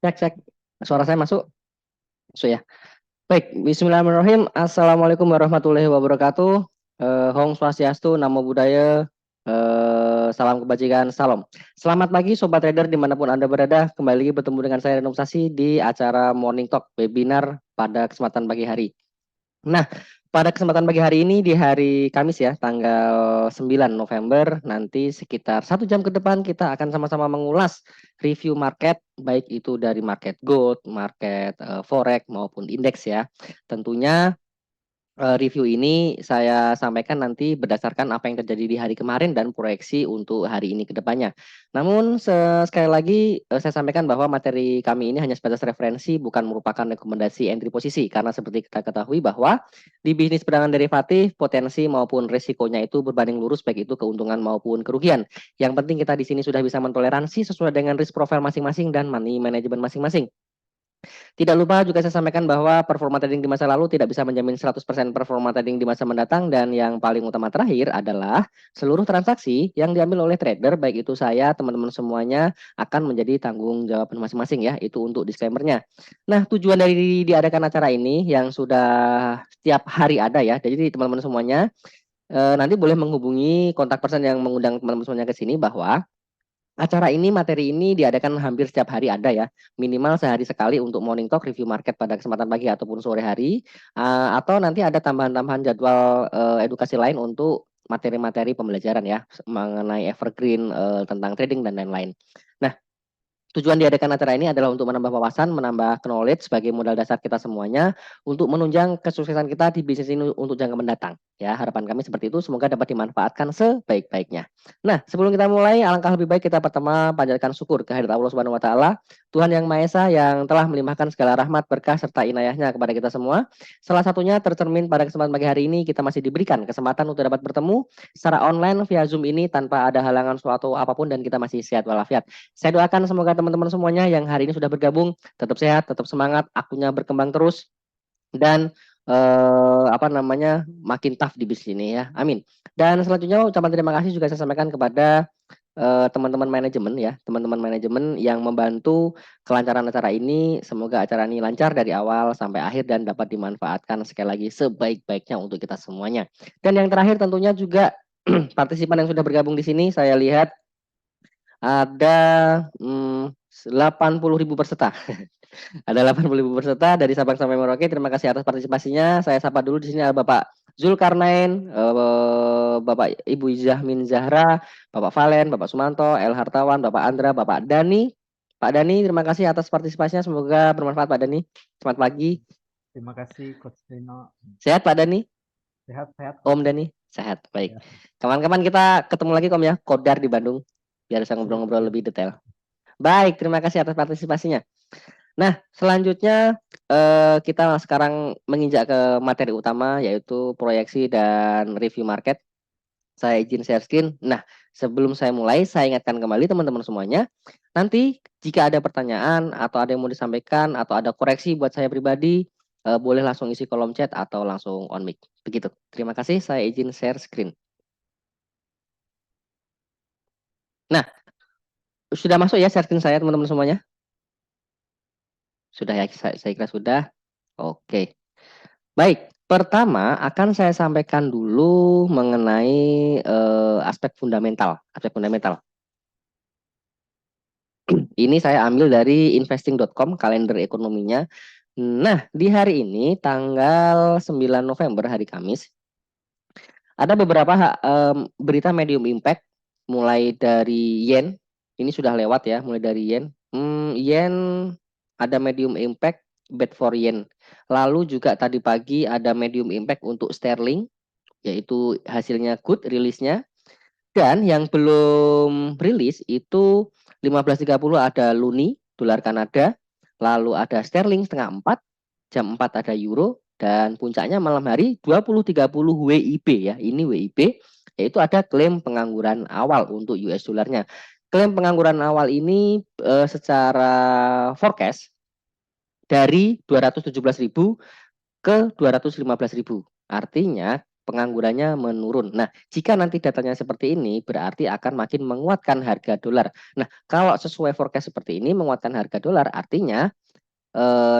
Cek, cek. Suara saya masuk? Masuk ya. Baik, Bismillahirrahmanirrahim. Assalamualaikum warahmatullahi wabarakatuh. Hong Swastiastu, Namo Buddhaya, salam kebajikan, salam. Selamat pagi Sobat Trader dimanapun Anda berada. Kembali lagi bertemu dengan saya Renum Sasi di acara Morning Talk webinar pada kesempatan pagi hari. Nah, pada kesempatan pagi hari ini di hari Kamis ya, tanggal 9 November, nanti sekitar 1 jam ke depan kita akan sama-sama mengulas review market, baik itu dari market gold, market forex maupun indeks ya. Tentunya review ini saya sampaikan nanti berdasarkan apa yang terjadi di hari kemarin dan proyeksi untuk hari ini ke depannya. Namun sekali lagi saya sampaikan bahwa materi kami ini hanya sebatas referensi bukan merupakan rekomendasi entry posisi karena seperti kita ketahui bahwa di bisnis perdagangan derivatif potensi maupun risikonya itu berbanding lurus baik itu keuntungan maupun kerugian. Yang penting kita di sini sudah bisa mentoleransi sesuai dengan risk profile masing-masing dan money management masing-masing. Tidak lupa juga saya sampaikan bahwa performa trading di masa lalu tidak bisa menjamin 100% performa trading di masa mendatang dan yang paling utama terakhir adalah seluruh transaksi yang diambil oleh trader baik itu saya, teman-teman semuanya akan menjadi tanggung jawab masing-masing ya. Itu untuk disclaimer-nya. Nah, tujuan dari diadakan acara ini yang sudah setiap hari ada ya. Jadi teman-teman semuanya nanti boleh menghubungi kontak person yang mengundang teman-teman semuanya ke sini bahwa acara ini, materi ini diadakan hampir setiap hari ada ya, minimal sehari sekali untuk morning talk review market pada kesempatan pagi ataupun sore hari, atau nanti ada tambahan-tambahan jadwal edukasi lain untuk materi-materi pembelajaran ya mengenai evergreen tentang trading dan lain-lain. Nah, tujuan diadakan acara ini adalah untuk menambah wawasan, menambah knowledge sebagai modal dasar kita semuanya untuk menunjang kesuksesan kita di bisnis ini untuk jangka mendatang. Ya, harapan kami seperti itu. Semoga dapat dimanfaatkan sebaik-baiknya. Nah, sebelum kita mulai, alangkah lebih baik kita pertama panjatkan syukur kehadirat Allah Subhanahu wa taala, Tuhan yang Maha Esa yang telah melimpahkan segala rahmat, berkah serta inayahnya kepada kita semua. Salah satunya tercermin pada kesempatan pagi hari ini kita masih diberikan kesempatan untuk dapat bertemu secara online via Zoom ini tanpa ada halangan suatu apapun dan kita masih sehat walafiat. Saya doakan semoga teman-teman semuanya yang hari ini sudah bergabung tetap sehat, tetap semangat, akunnya berkembang terus dan makin tough di bisnis ini ya. Amin. Dan selanjutnya ucapan terima kasih juga saya sampaikan kepada teman-teman manajemen ya, teman-teman manajemen yang membantu kelancaran acara ini. Semoga acara ini lancar dari awal sampai akhir dan dapat dimanfaatkan sekali lagi sebaik-baiknya untuk kita semuanya. Dan yang terakhir tentunya juga partisipan yang sudah bergabung di sini saya lihat ada 80.000 peserta. Ada 80.000 peserta dari Sabang sampai Merauke. Terima kasih atas partisipasinya. Saya sapa dulu di sini ada Bapak Zulkarnain, Bapak Ibu Zahmin Zahra, Bapak Valen, Bapak Sumanto, El Hartawan, Bapak Andra, Bapak Dani. Pak Dani, terima kasih atas partisipasinya. Semoga bermanfaat Pak Dani. Selamat pagi. Terima kasih Coach Rino. Sehat Pak Dani? Sehat-sehat Om Coach. Dani? Sehat. Baik. Ya. Kawan-kawan kita ketemu lagi Kom ya, Kodar di Bandung. Biar bisa ngobrol-ngobrol lebih detail. Baik, terima kasih atas partisipasinya. Nah, selanjutnya kita sekarang menginjak ke materi utama yaitu proyeksi dan review market. Saya izin share screen. Nah, sebelum saya mulai, saya ingatkan kembali teman-teman semuanya. Nanti jika ada pertanyaan atau ada yang mau disampaikan atau ada koreksi buat saya pribadi, boleh langsung isi kolom chat atau langsung on mic. Begitu. Terima kasih. Saya izin share screen. Nah, sudah masuk ya share screen saya teman-teman semuanya? Sudah ya, saya kira sudah. Oke. Baik, pertama akan saya sampaikan dulu mengenai aspek fundamental, aspek fundamental. Ini saya ambil dari investing.com, kalender ekonominya. Nah, di hari ini tanggal 9 November hari Kamis, ada beberapa berita medium impact mulai dari yen. Ini sudah lewat ya, mulai dari yen. Yen ada medium impact bet for yen. Lalu juga tadi pagi ada medium impact untuk sterling, yaitu hasilnya good rilisnya. Dan yang belum rilis itu 15.30 ada Luni, dolar Kanada. Lalu ada sterling setengah 4, jam 4 ada euro. Dan puncaknya malam hari 20.30 WIB ya. Ini WIB, yaitu ada klaim pengangguran awal untuk US dolarnya. Klaim pengangguran awal ini secara forecast dari 217.000 ke 215.000. Artinya penganggurannya menurun. Nah, jika nanti datanya seperti ini, berarti akan makin menguatkan harga dolar. Nah, kalau sesuai forecast seperti ini, menguatkan harga dolar, artinya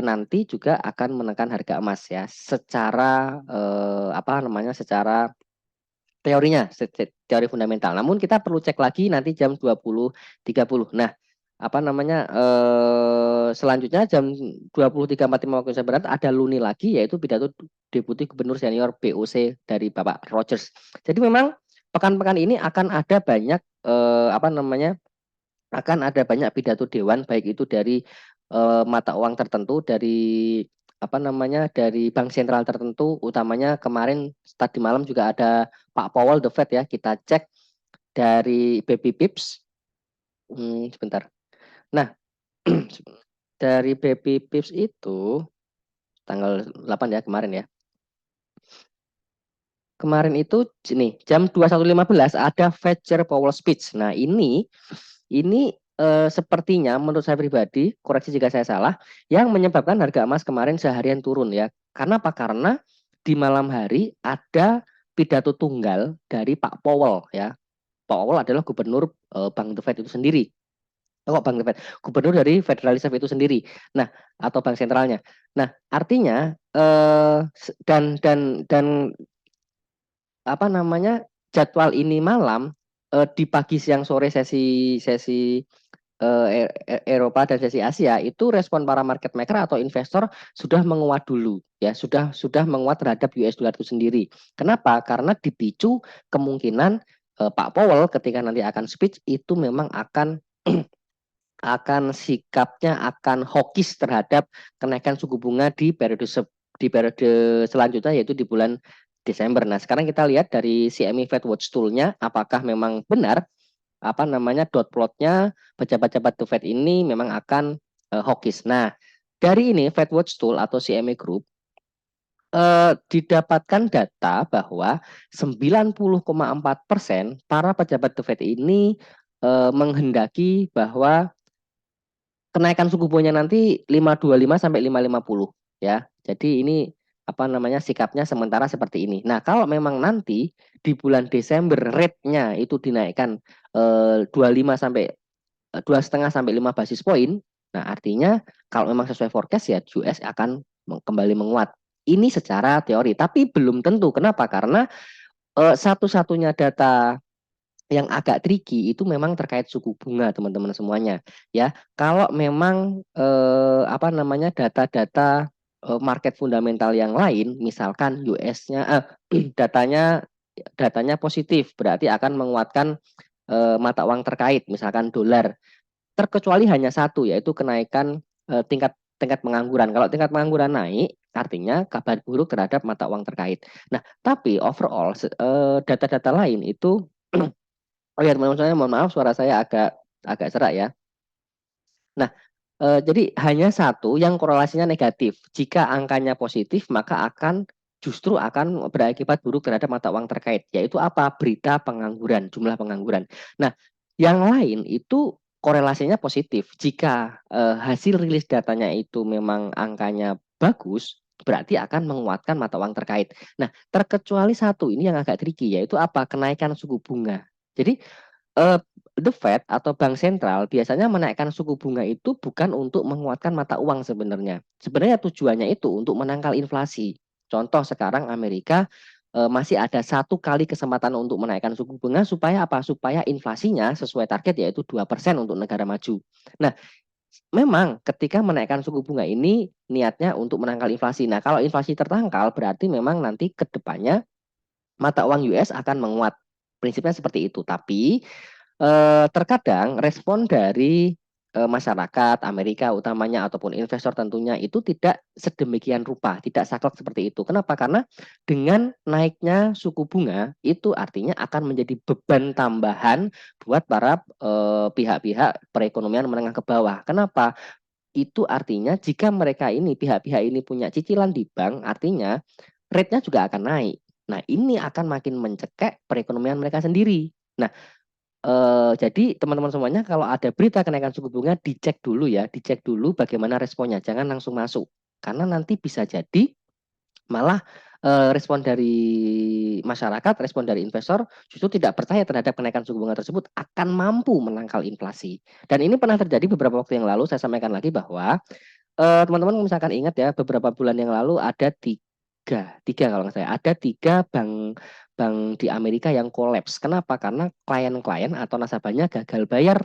nanti juga akan menekan harga emas ya, secara secara teorinya, teori fundamental. Namun kita perlu cek lagi nanti jam 20.30. Nah, selanjutnya jam 23.45 waktu Indonesia Barat ada Luni lagi, yaitu pidato Deputi Gubernur Senior BOC dari Bapak Rogers. Jadi memang pekan-pekan ini akan ada banyak akan ada banyak pidato dewan, baik itu dari mata uang tertentu, dari dari bank sentral tertentu, utamanya kemarin tadi malam juga ada Pak Powell The Fed ya, kita cek dari Baby Pips. Sebentar. Nah, dari Baby Pips itu tanggal 8 ya kemarin ya. Kemarin itu nih jam 21.15 ada Fed Chair Powell speech. Nah, ini sepertinya menurut saya pribadi, koreksi jika saya salah, yang menyebabkan harga emas kemarin seharian turun ya. Karena apa? Karena di malam hari ada pidato tunggal dari Pak Powell ya. Pak Powell adalah gubernur Bank The Fed itu sendiri. Bank The Fed, gubernur dari Federal Reserve itu sendiri. Nah, atau bank sentralnya. Nah, artinya dan jadwal ini malam di pagi siang sore sesi sesi Eropa dan sesi Asia itu respon para market maker atau investor sudah menguat dulu ya, sudah menguat terhadap US dollar itu sendiri. Kenapa? Karena dipicu kemungkinan Pak Powell ketika nanti akan speech itu memang akan sikapnya akan hawkish terhadap kenaikan suku bunga di periode selanjutnya, yaitu di bulan Desember. Nah, sekarang kita lihat dari CME Fed Watch Tool-nya apakah memang benar dot plotnya pejabat-pejabat The Fed ini memang akan hawkish. Nah, dari ini Fed Watch Tool atau CME Group didapatkan data bahwa 90,4% para pejabat The Fed ini menghendaki bahwa kenaikan suku bunganya nanti 5,25 sampai 5,50 ya. Jadi ini sikapnya sementara seperti ini. Nah, kalau memang nanti di bulan Desember rate-nya itu dinaikkan 25 sampai 2,5 sampai 5 basis poin. Nah, artinya kalau memang sesuai forecast ya US akan kembali menguat. Ini secara teori, tapi belum tentu. Kenapa? Karena satu-satunya data yang agak tricky itu memang terkait suku bunga, teman-teman semuanya ya. Kalau memang data-data market fundamental yang lain, misalkan US-nya datanya positif, berarti akan menguatkan mata uang terkait, misalkan dolar. Terkecuali hanya satu, yaitu kenaikan tingkat pengangguran. Kalau tingkat pengangguran naik, artinya kabar buruk terhadap mata uang terkait. Nah, tapi overall data-data lain itu oh ya teman-teman saya, mohon maaf suara saya agak serak ya. Nah, jadi hanya satu yang korelasinya negatif. Jika angkanya positif, maka justru akan berakibat buruk terhadap mata uang terkait, yaitu apa? Berita pengangguran, jumlah pengangguran. Nah, yang lain itu korelasinya positif. Jika hasil rilis datanya itu memang angkanya bagus, berarti akan menguatkan mata uang terkait. Nah, terkecuali satu ini yang agak tricky, yaitu apa? Kenaikan suku bunga. Jadi The Fed atau bank sentral biasanya menaikkan suku bunga itu bukan untuk menguatkan mata uang sebenarnya. Sebenarnya tujuannya itu untuk menangkal inflasi. Contoh sekarang Amerika masih ada satu kali kesempatan untuk menaikkan suku bunga supaya apa? Supaya inflasinya sesuai target yaitu 2% untuk negara maju. Nah, memang ketika menaikkan suku bunga ini niatnya untuk menangkal inflasi. Nah, kalau inflasi tertangkal berarti memang nanti ke depannya mata uang US akan menguat. Prinsipnya seperti itu. Tapi terkadang respon dari masyarakat Amerika utamanya ataupun investor tentunya itu tidak sedemikian rupa, tidak saklek seperti itu. Kenapa? Karena dengan naiknya suku bunga itu artinya akan menjadi beban tambahan buat para pihak-pihak perekonomian menengah ke bawah. Kenapa? Itu artinya jika mereka ini pihak-pihak ini punya cicilan di bank, artinya rate-nya juga akan naik. Nah, ini akan makin mencekek perekonomian mereka sendiri. Nah, jadi teman-teman semuanya kalau ada berita kenaikan suku bunga dicek dulu ya, dicek dulu bagaimana responnya, jangan langsung masuk. Karena nanti bisa jadi malah respon dari masyarakat, respon dari investor justru tidak percaya terhadap kenaikan suku bunga tersebut akan mampu menangkal inflasi. Dan ini pernah terjadi beberapa waktu yang lalu. Saya sampaikan lagi bahwa teman-teman misalkan ingat ya, beberapa bulan yang lalu ada tiga kalau nggak salah, ada tiga bank bank di Amerika yang kolaps. Kenapa? Karena klien-klien atau nasabahnya gagal bayar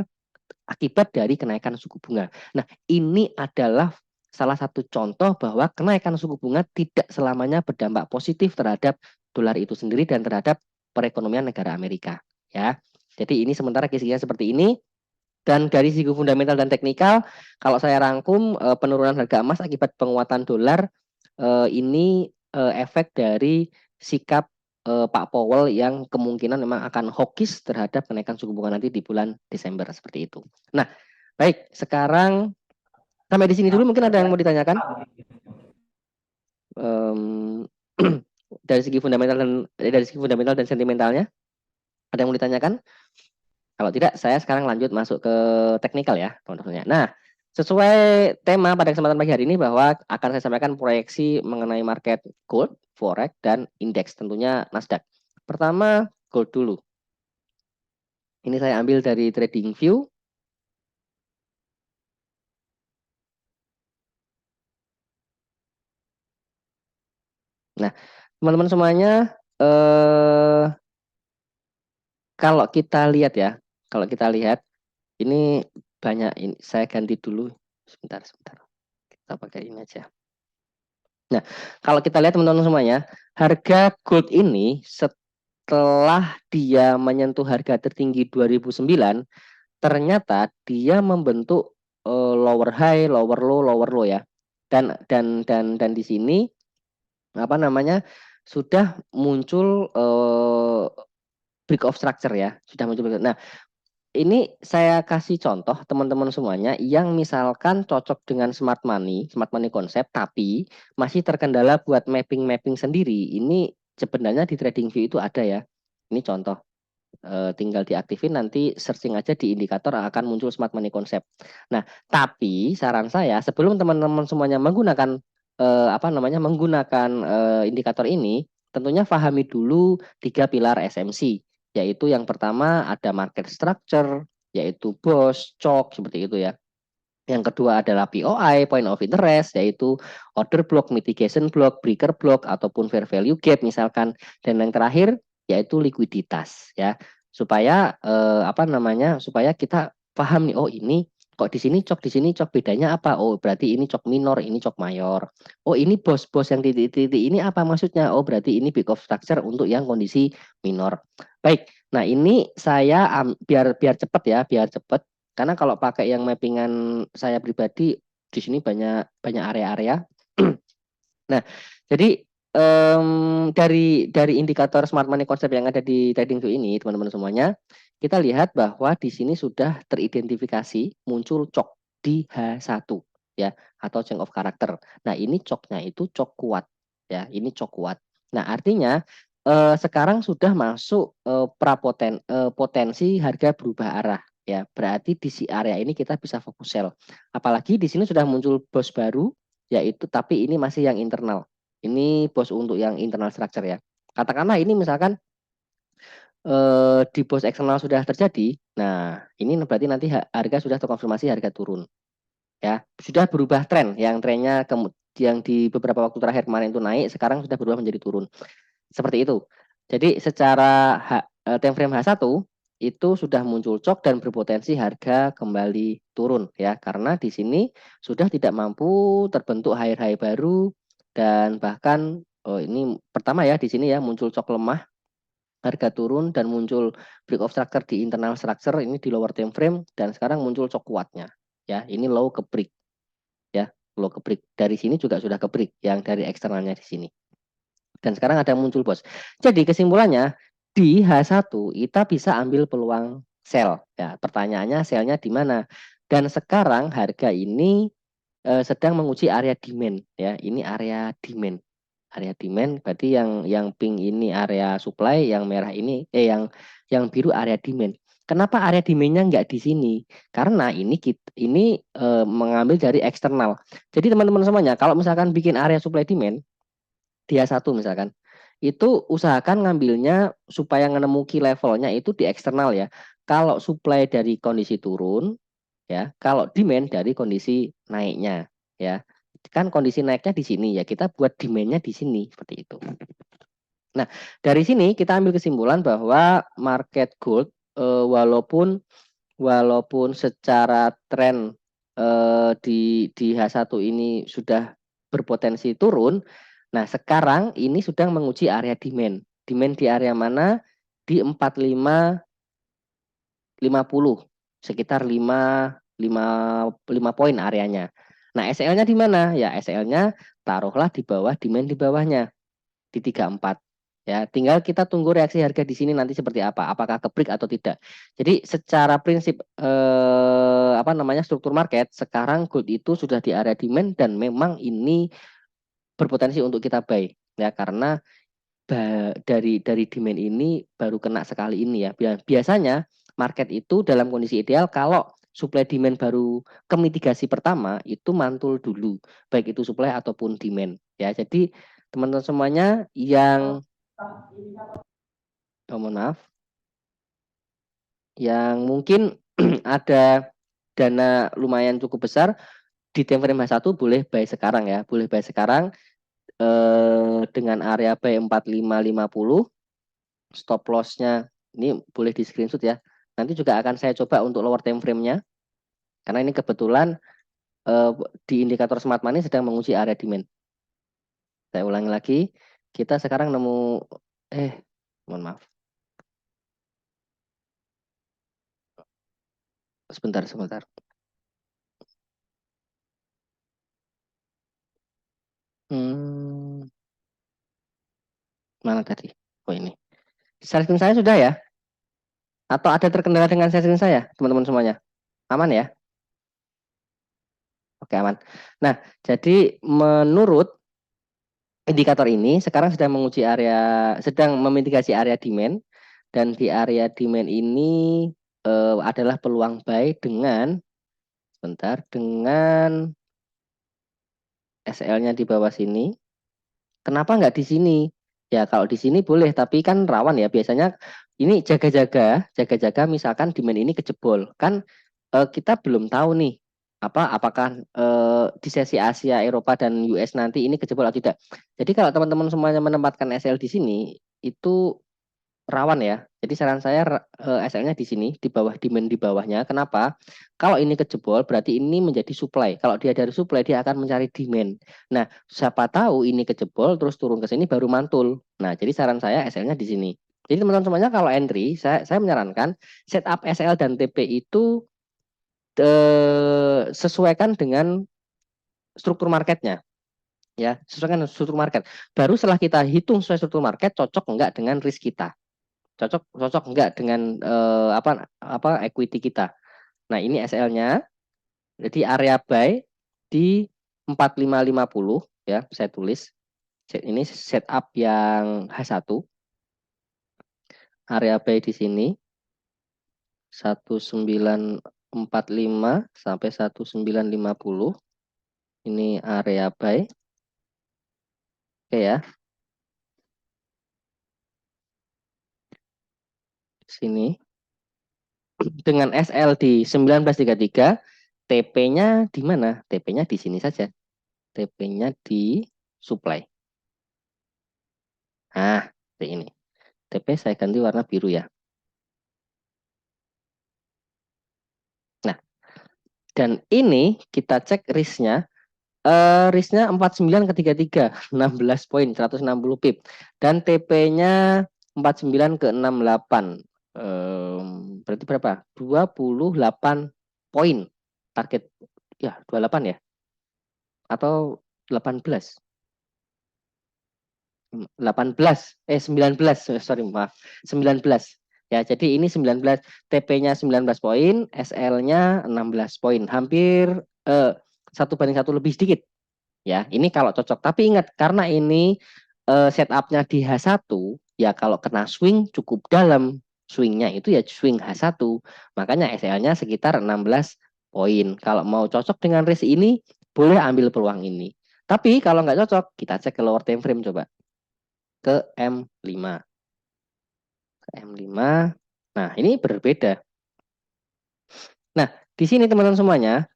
akibat dari kenaikan suku bunga. Nah, ini adalah salah satu contoh bahwa kenaikan suku bunga tidak selamanya berdampak positif terhadap dolar itu sendiri dan terhadap perekonomian negara Amerika. Ya, jadi ini sementara kisinya seperti ini. Dan dari segi fundamental dan teknikal, kalau saya rangkum penurunan harga emas akibat penguatan dolar ini efek dari sikap Pak Powell yang kemungkinan memang akan hawkish terhadap kenaikan suku bunga nanti di bulan Desember seperti itu. Nah, baik, sekarang sampai di sini dulu mungkin ada yang mau ditanyakan um, dari segi fundamental dan sentimentalnya, ada yang mau ditanyakan? Kalau tidak, saya sekarang lanjut masuk ke teknikal ya, teman-teman. Nah, sesuai tema pada kesempatan pagi hari ini bahwa akan saya sampaikan proyeksi mengenai market gold, forex, dan indeks, tentunya Nasdaq. Pertama, gold dulu. Ini saya ambil dari TradingView. Nah, teman-teman semuanya, kalau kita lihat ya, kalau kita lihat, ini banyak, ini saya ganti dulu, sebentar, kita pakai ini aja. Nah, kalau kita lihat teman-teman semuanya, harga gold ini setelah dia menyentuh harga tertinggi 2009, ternyata dia membentuk lower high, lower low ya. Dan di sini apa namanya? Sudah muncul break of structure ya, sudah muncul. Nah, ini saya kasih contoh teman-teman semuanya yang misalkan cocok dengan smart money konsep, tapi masih terkendala buat mapping sendiri. Ini sebenarnya di TradingView itu ada ya. Ini contoh, tinggal diaktifin nanti searching aja di indikator akan muncul smart money konsep. Nah, tapi saran saya sebelum teman-teman semuanya menggunakan indikator ini, tentunya pahami dulu 3 pilar SMC, yaitu yang pertama ada market structure, yaitu BOS, CHOK, seperti itu ya. Yang kedua adalah POI, point of interest, yaitu order block, mitigation block, breaker block, ataupun fair value gap misalkan. Dan yang terakhir yaitu likuiditas ya. Supaya supaya kita paham nih, oh ini kok di sini cok, bedanya apa? Oh berarti ini cok minor, ini cok mayor. Oh ini bos-bos yang titik-titik ini apa maksudnya? Oh berarti ini big of structure untuk yang kondisi minor. Baik, nah ini saya biar cepat ya, biar cepat. Karena kalau pakai yang mappingan saya pribadi di sini banyak area-area. Nah, jadi dari indikator smart money concept yang ada di TradingView ini, teman-teman semuanya, kita lihat bahwa di sini sudah teridentifikasi muncul cok di H1 ya, atau change of character. Nah, ini coknya itu cok kuat ya, ini cok kuat. Nah, artinya sekarang sudah masuk potensi harga berubah arah ya. Berarti di si area ini kita bisa fokus sell. Apalagi di sini sudah muncul bos baru, yaitu tapi ini masih yang internal. Ini bos untuk yang internal structure ya. Katakanlah ini misalkan di bos eksternal sudah terjadi. Nah, ini berarti nanti harga sudah terkonfirmasi harga turun. Ya, sudah berubah tren. Yang trennya yang di beberapa waktu terakhir kemarin itu naik, sekarang sudah berubah menjadi turun. Seperti itu. Jadi secara time frame H1 itu sudah muncul cok dan berpotensi harga kembali turun ya, karena di sini sudah tidak mampu terbentuk high baru. Dan bahkan ini pertama ya, di sini ya muncul cok lemah, harga turun, dan muncul break of structure di internal structure ini di lower time frame, dan sekarang muncul cok kuatnya ya, ini low ke break ya, low ke break. Dari sini juga sudah ke break yang dari eksternalnya di sini. Dan sekarang ada muncul bos. Jadi kesimpulannya di H1 kita bisa ambil peluang sell. Ya, pertanyaannya sellnya di mana? Dan sekarang harga ini sedang menguji area demand ya. Ini area demand. Area demand berarti yang pink ini area supply, yang merah ini yang biru area demand. Kenapa area demand-nya nggak di sini? Karena ini mengambil dari eksternal. Jadi teman-teman semuanya, kalau misalkan bikin area supply demand, di H1 misalkan, itu usahakan ngambilnya supaya nemu key levelnya itu di eksternal ya. Kalau supply dari kondisi turun, ya, kalau demand dari kondisi naiknya, ya. Kan kondisi naiknya di sini ya, kita buat demand-nya di sini seperti itu. Nah, dari sini kita ambil kesimpulan bahwa market gold walaupun secara tren di H1 ini sudah berpotensi turun. Nah, sekarang ini sedang menguji area demand. Demand di area mana? Di 4550, sekitar 5 poin areanya. Nah, SL-nya di mana? Ya, SL-nya taruhlah di bawah demand di bawahnya di 34. Ya, tinggal kita tunggu reaksi harga di sini nanti seperti apa, apakah kebreak atau tidak. Jadi secara prinsip struktur market sekarang gold itu sudah di area demand dan memang ini berpotensi untuk kita buy ya, karena dari demand ini baru kena sekali ini ya. Biasanya market itu dalam kondisi ideal kalau supply demand baru ke mitigasi pertama itu mantul dulu, baik itu supply ataupun demand ya. Jadi teman-teman semuanya yang mohon maaf, yang mungkin ada dana lumayan cukup besar di time frame H1 boleh buy sekarang ya, boleh buy sekarang dengan area buy 4550, stop loss-nya ini boleh di screenshot ya. Nanti juga akan saya coba untuk lower time frame-nya karena ini kebetulan di indikator smart money sedang menguji area demand. Saya ulangi lagi, kita sekarang nemu mohon maaf. Sebentar. Mana tadi? Oh ini. Share screen saya sudah ya? Atau ada terkendala dengan share screen saya, teman-teman semuanya? Aman ya? Oke, aman. Nah, jadi menurut indikator ini sekarang sedang memitigasi area demand, dan di area demand ini adalah peluang buy dengan SL-nya di bawah sini. Kenapa nggak di sini? Ya kalau di sini boleh, tapi kan rawan ya. Biasanya ini jaga-jaga misalkan demand ini kejebol. Kan kita belum tahu nih apakah di sesi Asia, Eropa dan US nanti ini kejebol atau tidak. Jadi kalau teman-teman semuanya menempatkan SL di sini itu rawan ya. Jadi saran saya SL-nya di sini di bawah demand di bawahnya. Kenapa? Kalau ini kejebol berarti ini menjadi supply. Kalau dia dari supply dia akan mencari demand. Nah, siapa tahu ini kejebol terus turun ke sini baru mantul. Nah, jadi saran saya SL-nya di sini. Jadi teman-teman semuanya kalau entry saya menyarankan setup SL dan TP itu sesuaikan dengan struktur marketnya. Ya, sesuaikan dengan struktur market. Baru setelah kita hitung sesuai struktur market cocok enggak dengan risk kita, cocok enggak dengan equity kita. Nah, ini SL-nya. Jadi area buy di 4550 ya, saya tulis. Ini setup yang H1. Area buy di sini 1945 sampai 1950. Ini area buy. Oke ya. Sini dengan SL di 1933, TP-nya di mana? TP-nya di sini saja. TP-nya di supply. Nah, ini. TP saya ganti warna biru ya. Nah, dan ini kita cek risk-nya. Risk-nya 49 ke 33, 16 poin, 160 pip. Dan TP-nya 49 ke 68. Berarti berapa? 28 poin. Target ya 28 ya. Atau 18. 19 sorry maaf, 19 ya. Jadi ini 19, TP-nya 19 poin, SL-nya 16 poin, hampir 1:1 lebih sedikit ya. Ini kalau cocok, tapi ingat karena ini setupnya di H1 ya, kalau kena swing cukup dalam, swingnya itu ya swing H1, makanya SL-nya sekitar 16 poin. Kalau mau cocok dengan risk ini boleh ambil peluang ini, tapi kalau nggak cocok kita cek ke lower time frame coba. ke M5. Ke M5. Nah, ini berbeda. Nah, di sini teman-teman semuanya,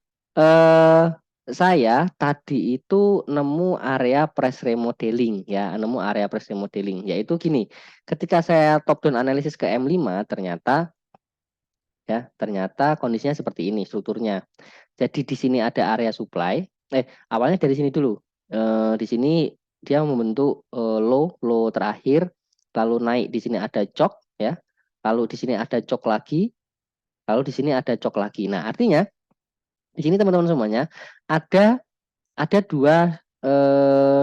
saya tadi itu nemu area price remodeling ya, nemu area price remodeling, yaitu gini, ketika saya top down analisis ke M5 ternyata kondisinya seperti ini strukturnya. Jadi di sini ada area supply. Awalnya dari sini dulu. Di sini dia membentuk low terakhir, lalu naik di sini ada cok ya. Lalu di sini ada cok lagi, lalu di sini ada cok lagi. Nah, artinya di sini teman-teman semuanya ada dua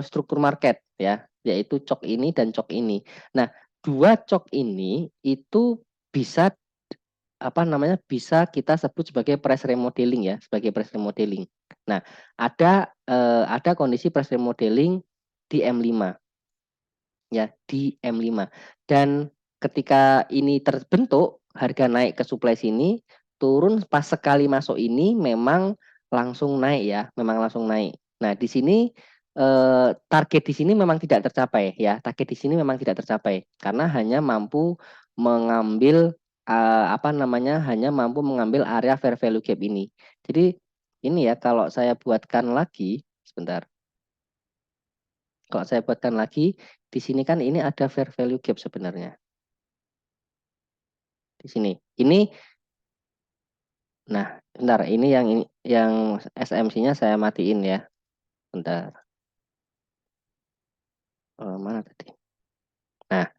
struktur market ya, yaitu cok ini dan cok ini. Nah, dua cok ini itu bisa bisa kita sebut sebagai price remodeling ya, sebagai price remodeling. Nah, ada kondisi price remodeling di M5 ya, di M5. Dan ketika ini terbentuk, harga naik ke supply sini, turun pas sekali masuk ini memang langsung naik ya, memang langsung naik. Nah, di sini target di sini memang tidak tercapai ya, target di sini memang tidak tercapai karena hanya mampu mengambil hanya mampu mengambil area fair value gap ini. Jadi ini ya, kalau saya buatkan lagi sebentar. Kalau saya buatkan lagi, di sini kan ini ada fair value gap sebenarnya. Di sini. Nah, bentar, ini yang SMC-nya saya matiin ya. Bentar. Mana tadi? Nah,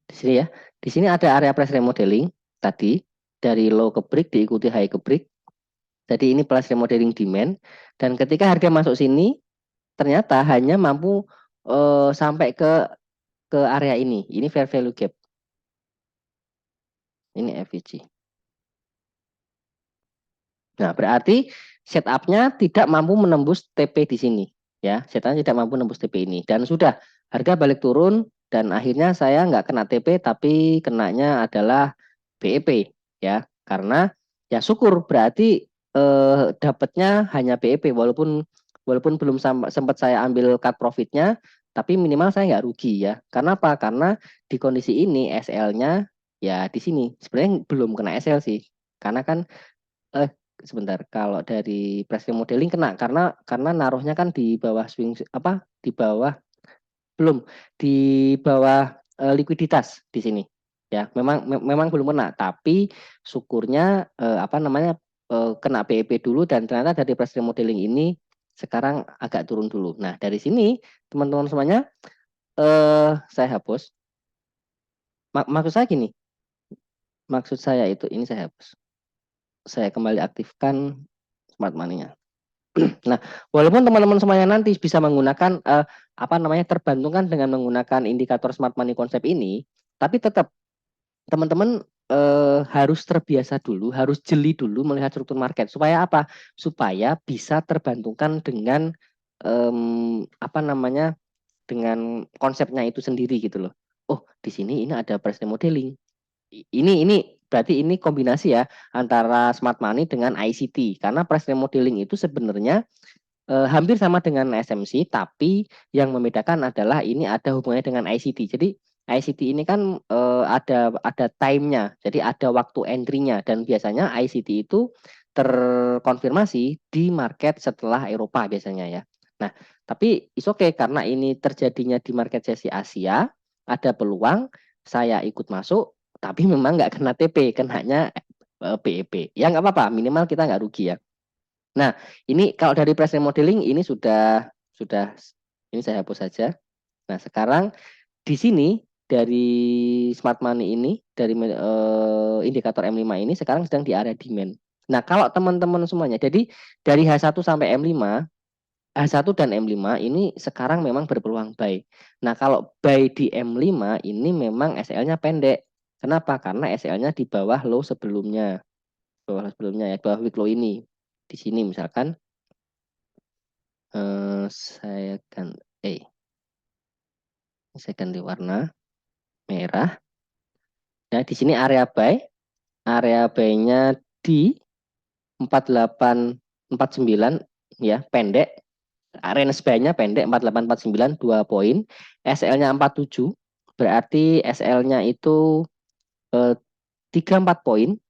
di sini ya. Di sini ada area price remodeling tadi dari low ke break diikuti high ke break. Jadi ini price remodeling demand, dan ketika harga masuk sini ternyata hanya mampu sampai ke area ini. Ini fair value gap. Ini FVG. Nah, berarti setup-nya tidak mampu menembus TP di sini. Ya, setup-nya tidak mampu menembus TP ini. Dan sudah, harga balik turun, dan akhirnya saya nggak kena TP, tapi kenanya adalah BEP. Ya, karena ya syukur, berarti dapatnya hanya BEP, walaupun belum sempat saya ambil cut profitnya, tapi minimal saya nggak rugi ya. Karena apa? Karena di kondisi ini SL-nya ya di sini. Sebenarnya belum kena SL sih. Karena kan eh sebentar, kalau dari pricing modeling kena karena naruhnya kan di bawah di bawah belum di bawah likuiditas di sini ya, memang belum kena, tapi syukurnya kena BEP dulu, dan ternyata dari pricing modeling ini sekarang agak turun dulu. Nah, dari sini teman-teman semuanya saya hapus. Maksud saya gini, maksud saya itu ini saya hapus, saya kembali aktifkan smart money-nya. Nah, walaupun teman-teman semuanya nanti bisa menggunakan terbantungkan dengan menggunakan indikator smart money konsep ini, tapi tetap teman-teman harus terbiasa dulu, harus jeli dulu melihat struktur market. Supaya apa? Supaya bisa terbantungkan dengan em, apa namanya dengan konsepnya itu sendiri gitu loh. Oh, di sini ini ada price remodeling. Ini berarti ini kombinasi ya antara smart money dengan ICT, karena price remodeling itu sebenarnya hampir sama dengan SMC, tapi yang membedakan adalah ini ada hubungannya dengan ICT. Jadi ICT ini kan ada time-nya, jadi ada waktu entry-nya, dan biasanya ICT itu terkonfirmasi di market setelah Eropa biasanya ya. Nah, tapi is okay karena ini terjadinya di market sesi Asia, ada peluang saya ikut masuk, tapi memang nggak kena TP, kenanya BEP. Ya nggak apa-apa, minimal kita nggak rugi ya. Nah, ini kalau dari price modeling ini sudah ini saya hapus saja. Nah, sekarang di sini dari smart money ini dari indikator M5 ini sekarang sedang di area demand. Nah, kalau teman-teman semuanya, jadi dari H1 sampai M5, H1 dan M5 ini sekarang memang berpeluang buy. Nah, kalau buy di M5 ini memang SL-nya pendek. Kenapa? Karena SL-nya di bawah low sebelumnya. Bawah sebelumnya ya, bawah week low ini. Di sini misalkan saya ganti warna merah. Nah, di sini area buy-nya di 4849 ya, pendek. range buy-nya pendek 4849 2 poin, SL-nya 47, berarti SL-nya itu 34 poin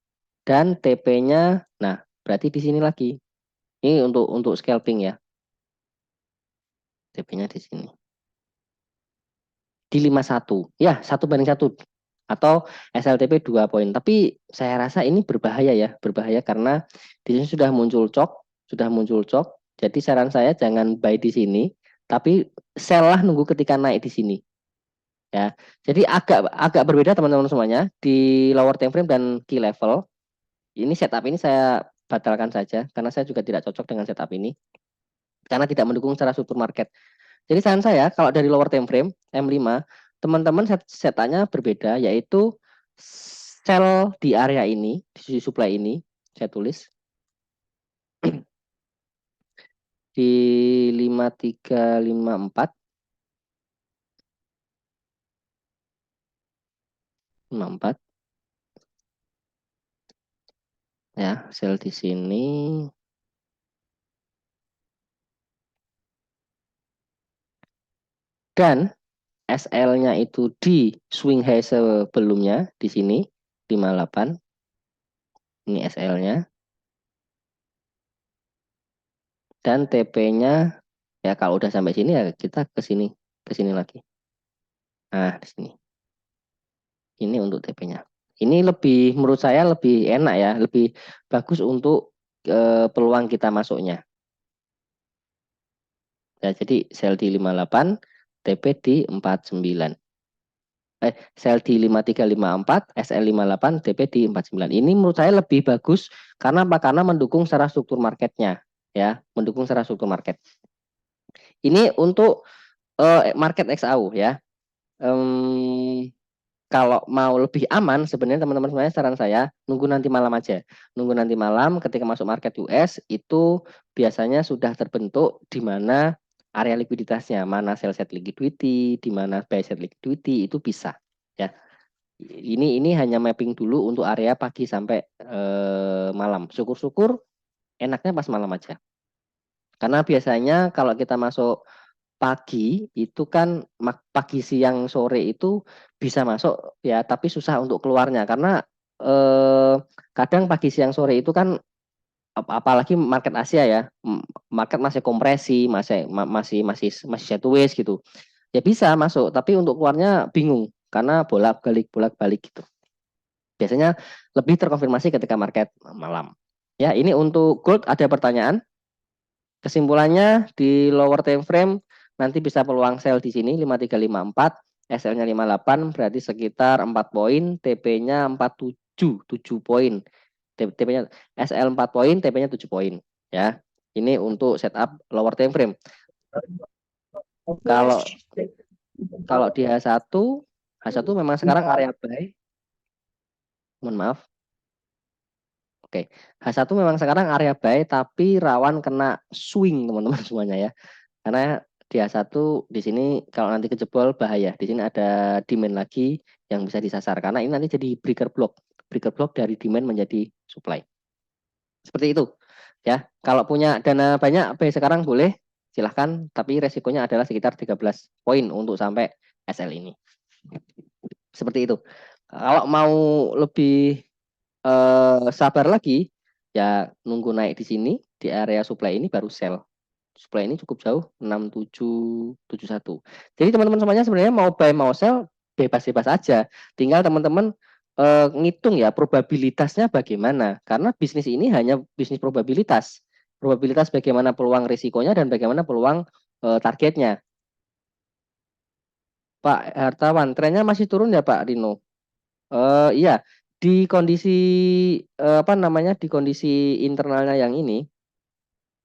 dan TP-nya nah berarti di sini lagi. Ini untuk scalping ya. TP-nya di sini. Di 51. Ya, 1:1 atau SLTP 2 poin. Tapi saya rasa ini berbahaya ya, berbahaya karena di sini sudah muncul cok. Jadi saran saya jangan buy di sini, tapi sell lah nunggu ketika naik di sini. Ya. Jadi agak agak berbeda teman-teman semuanya di lower time frame dan key level. Ini setup ini saya batalkan saja karena saya juga tidak cocok dengan setup ini karena tidak mendukung secara struktur market. Jadi saran saya kalau dari lower time frame M5, teman-teman setannya berbeda yaitu sell di area ini, di sisi supply ini, saya tulis di 5354 54 ya, sell di sini dan SL-nya itu di swing high sebelumnya di sini 58. Ini SL-nya dan TP-nya ya kalau udah sampai sini ya kita ke sini lagi. Nah, di sini. Ini untuk TP-nya. Ini lebih menurut saya lebih enak ya, lebih bagus untuk peluang kita masuknya. Ya, jadi sell di 58, TP di 49. Sell di 5354, SL 58, TP di 49. Ini menurut saya lebih bagus karena apa? Karena mendukung secara struktur marketnya, ya, mendukung secara struktur market. Ini untuk market XAU ya. Kalau mau lebih aman sebenarnya teman-teman semuanya saran saya nunggu nanti malam aja. Nunggu nanti malam ketika masuk market US itu biasanya sudah terbentuk di mana area likuiditasnya, mana sell side liquidity, di mana buy side liquidity itu bisa ya. Ini hanya mapping dulu untuk area pagi sampai malam. Syukur-syukur enaknya pas malam aja. Karena biasanya kalau kita masuk pagi itu kan pagi siang sore itu bisa masuk ya tapi susah untuk keluarnya karena eh, kadang pagi siang sore itu kan apalagi market Asia ya market masih kompresi masih sideways gitu ya bisa masuk tapi untuk keluarnya bingung karena bolak balik gitu biasanya lebih terkonfirmasi ketika market malam ya ini untuk gold ada pertanyaan. Kesimpulannya di lower time frame nanti bisa peluang sell di sini 5354, SL-nya 58 berarti sekitar 4 poin, TP-nya 47, 7 poin. TP-nya SL 4 poin, TP-nya 7 poin ya. Ini untuk setup lower time frame. Kalau kalau di H1 memang sekarang area buy. Mohon maaf. Oke, H1 memang sekarang area buy tapi rawan kena swing teman-teman semuanya ya. Karena di A1 di sini kalau nanti kejebol bahaya. Di sini ada demand lagi yang bisa disasar karena ini nanti jadi breaker block. Breaker block dari demand menjadi supply. Seperti itu. Ya, kalau punya dana banyak B sekarang boleh silahkan tapi resikonya adalah sekitar 13 poin untuk sampai SL ini. Seperti itu. Kalau mau lebih sabar lagi ya nunggu naik di sini di area supply ini baru sell. Supply ini cukup jauh 6771. Jadi teman-teman semuanya sebenarnya mau buy mau sell bebas-bebas aja. Tinggal teman-teman ngitung ya probabilitasnya bagaimana. Karena bisnis ini hanya bisnis probabilitas. Probabilitas bagaimana peluang risikonya dan bagaimana peluang targetnya. Pak Hartawan, trennya masih turun ya Pak Rino? Iya, di kondisi apa namanya di kondisi internalnya yang ini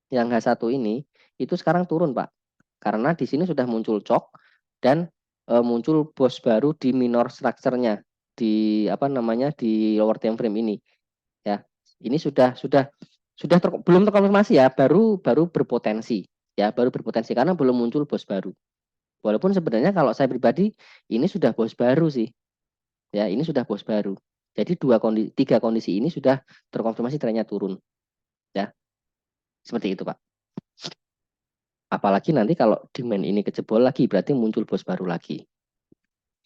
yang H1 ini itu sekarang turun Pak. Karena di sini sudah muncul cok dan muncul bos baru di minor structure-nya di apa namanya di lower time frame ini ya. Ini belum terkonfirmasi ya, baru baru berpotensi ya, baru berpotensi karena belum muncul bos baru. Walaupun sebenarnya kalau saya pribadi ini sudah bos baru sih. Ya, ini sudah bos baru. Jadi tiga kondisi ini sudah terkonfirmasi trennya turun ya. Seperti itu, Pak. Apalagi nanti kalau demand ini kejebol lagi, berarti muncul bos baru lagi.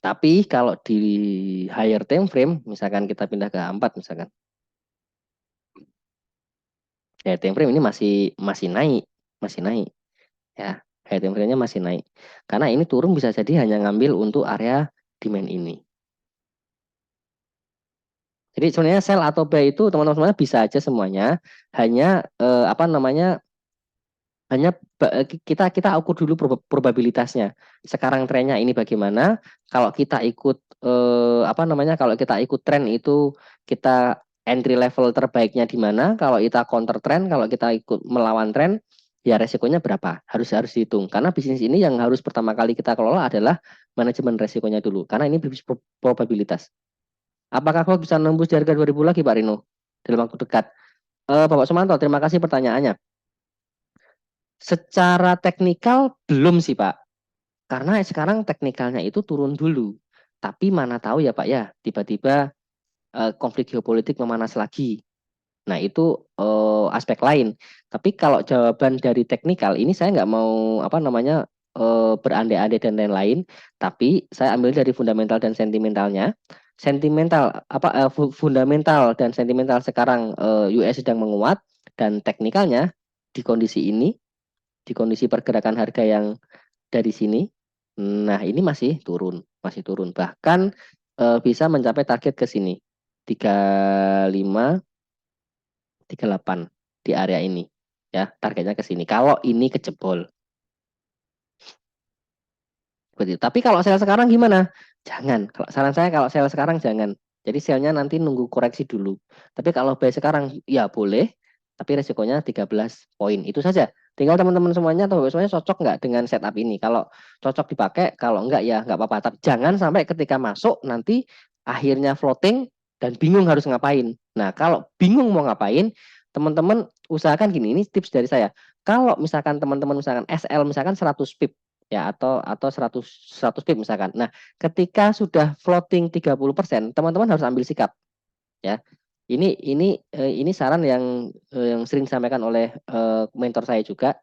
Tapi kalau di higher time frame, misalkan kita pindah ke A4 misalkan, higher time frame ini masih naik, masih naik ya. Higher time frame-nya masih naik. Karena ini turun bisa jadi hanya ngambil untuk area demand ini. Jadi sebenarnya sell atau buy itu teman-teman semuanya bisa aja semuanya, hanya apa namanya, hanya kita kita ukur dulu probabilitasnya. Sekarang trennya ini bagaimana? Kalau kita ikut apa namanya? Kalau kita ikut tren itu kita entry level terbaiknya di mana? Kalau kita counter trend, kalau kita ikut melawan tren, ya resikonya berapa? Harus harus dihitung. Karena bisnis ini yang harus pertama kali kita kelola adalah manajemen resikonya dulu. Karena ini bisnis probabilitas. Apakah kau bisa nembus di harga 2000 lagi, Pak Rino? Dalam waktu dekat. Bapak Sumanto, terima kasih pertanyaannya. Secara teknikal belum sih Pak, karena sekarang teknikalnya itu turun dulu. Tapi mana tahu ya Pak ya, tiba-tiba konflik geopolitik memanas lagi. Nah itu aspek lain. Tapi kalau jawaban dari teknikal ini saya nggak mau apa namanya berandai-andai dan lain-lain. Tapi saya ambil dari fundamental dan sentimentalnya. Sentimental apa fundamental dan sentimental sekarang US sedang menguat dan teknikalnya di kondisi ini, di kondisi pergerakan harga yang dari sini, nah ini masih turun, masih turun. Bahkan bisa mencapai target ke sini 35, 38 di area ini. Ya, targetnya ke sini. Kalau ini kejebol. Begitu. Tapi kalau sel sekarang gimana? Jangan. Kalau saran saya kalau sel sekarang jangan. Jadi selnya nanti nunggu koreksi dulu. Tapi kalau buy sekarang ya boleh, tapi resikonya 13 poin. Itu saja. Tinggal teman-teman semuanya atau semuanya cocok nggak dengan setup ini. Kalau cocok dipakai, kalau enggak ya nggak apa-apa. Tapi jangan sampai ketika masuk nanti akhirnya floating dan bingung harus ngapain. Nah, kalau bingung mau ngapain, teman-teman usahakan gini, ini tips dari saya. Kalau misalkan teman-teman misalkan SL misalkan 100 pip ya atau 100 pip misalkan. Nah, ketika sudah floating 30%, teman-teman harus ambil sikap ya. Ini saran yang sering disampaikan oleh mentor saya juga.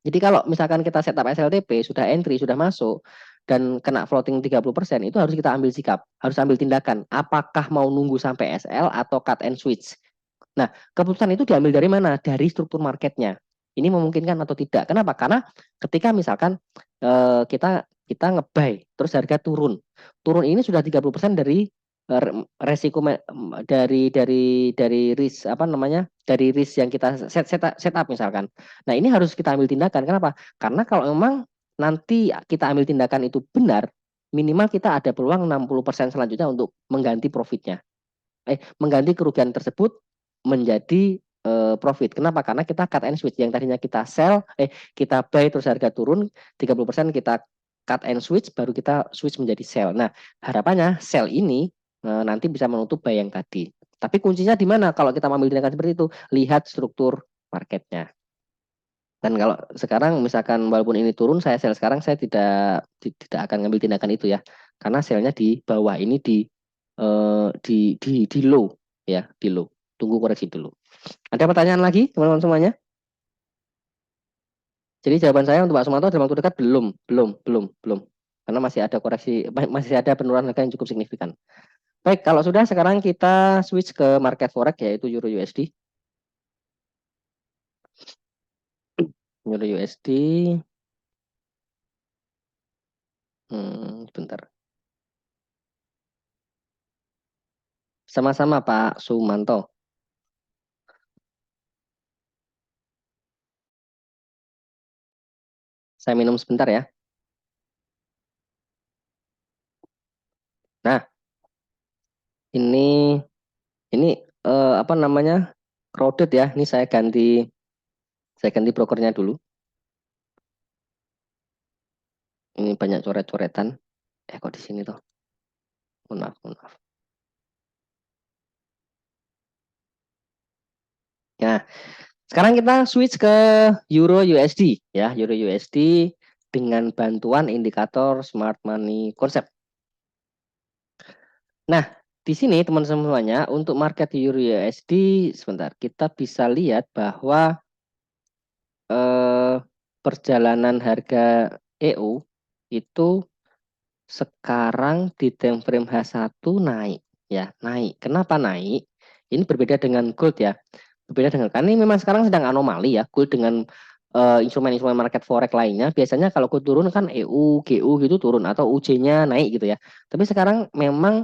Jadi kalau misalkan kita setup SLTP, sudah entry, sudah masuk dan kena floating 30%, itu harus kita ambil sikap, harus ambil tindakan. Apakah mau nunggu sampai SL atau cut and switch? Nah, keputusan itu diambil dari mana? Dari struktur marketnya. Ini memungkinkan atau tidak? Kenapa? Karena ketika misalkan kita kita ngebuy, terus harga turun, turun ini sudah 30% dari resiko dari risk apa namanya? Dari risk yang kita set up misalkan. Nah, ini harus kita ambil tindakan. Kenapa? Karena kalau memang nanti kita ambil tindakan itu benar, minimal kita ada peluang 60% selanjutnya untuk mengganti profitnya. Mengganti kerugian tersebut menjadi profit. Kenapa? Karena kita cut and switch. Yang tadinya kita sell, kita buy terus harga turun 30%, kita cut and switch baru kita switch menjadi sell. Nah, harapannya sell ini nanti bisa menutup buy yang tadi. Tapi kuncinya di mana? Kalau kita mengambil tindakan seperti itu, lihat struktur marketnya. Dan kalau sekarang misalkan walaupun ini turun, saya sell sekarang, saya tidak akan ngambil tindakan itu ya, karena sellnya di bawah ini di low ya, di low. Tunggu koreksi dulu. Ada pertanyaan lagi teman-teman semuanya? Jadi jawaban saya untuk Pak Sumanto dalam waktu dekat belum, karena masih ada koreksi, masih ada penurunan harga yang cukup signifikan. Baik, kalau sudah sekarang kita switch ke market forex yaitu Euro USD. Euro USD, bentar. Sama-sama Pak Sumanto. Saya minum sebentar ya. Nah, ini ini apa namanya? Crowded ya. Ini saya ganti brokernya dulu. Ini banyak coret-coretan. Kok di sini tuh? Maaf, maaf. Nah, sekarang kita switch ke Euro USD ya, Euro USD dengan bantuan indikator Smart Money Concept. Nah, di sini teman-teman semuanya untuk market Euro USD sebentar kita bisa lihat bahwa perjalanan harga EU itu sekarang di time frame H1 naik ya, naik. Kenapa naik? Ini berbeda dengan gold ya. Berbeda dengan kan ini memang sekarang sedang anomali ya, gold dengan instrumen-instrumen market forex lainnya. Biasanya kalau gold turun kan EU, GU gitu turun atau UJ-nya naik gitu ya. Tapi sekarang memang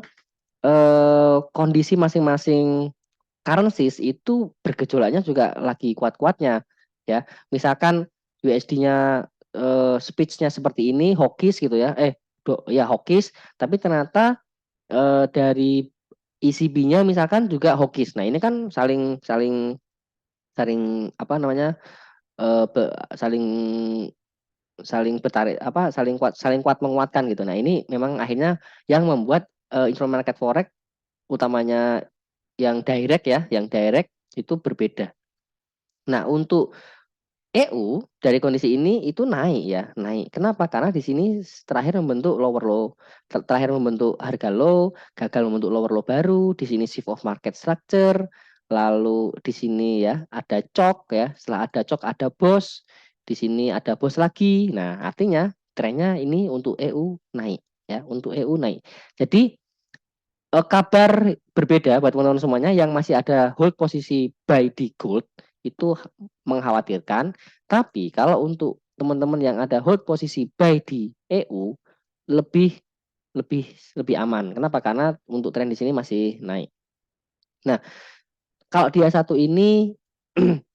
kondisi masing-masing currencies itu bergejolaknya juga lagi kuat-kuatnya ya. Misalkan USD-nya speech-nya seperti ini hawkish gitu ya. Ya hawkish, tapi ternyata dari ECB-nya misalkan juga hawkish. Nah, ini kan saling saling saling apa namanya? Saling saling bertarik apa saling kuat menguatkan gitu. Nah, ini memang akhirnya yang membuat instrumen market forex utamanya yang direct itu berbeda. Nah, untuk EU dari kondisi ini itu naik ya, naik. Kenapa? Karena di sini terakhir membentuk lower low, terakhir membentuk harga low, gagal membentuk lower low baru, di sini shift of market structure, lalu di sini ya ada cok ya, setelah ada cok ada bos, di sini ada bos lagi. Nah, artinya trennya ini untuk EU naik ya, untuk EU naik. Jadi kabar berbeda buat teman-teman semuanya yang masih ada hold posisi buy di gold itu mengkhawatirkan. Tapi kalau untuk teman-teman yang ada hold posisi buy di EU lebih lebih lebih aman. Kenapa? Karena untuk tren di sini masih naik. Nah, kalau dia satu ini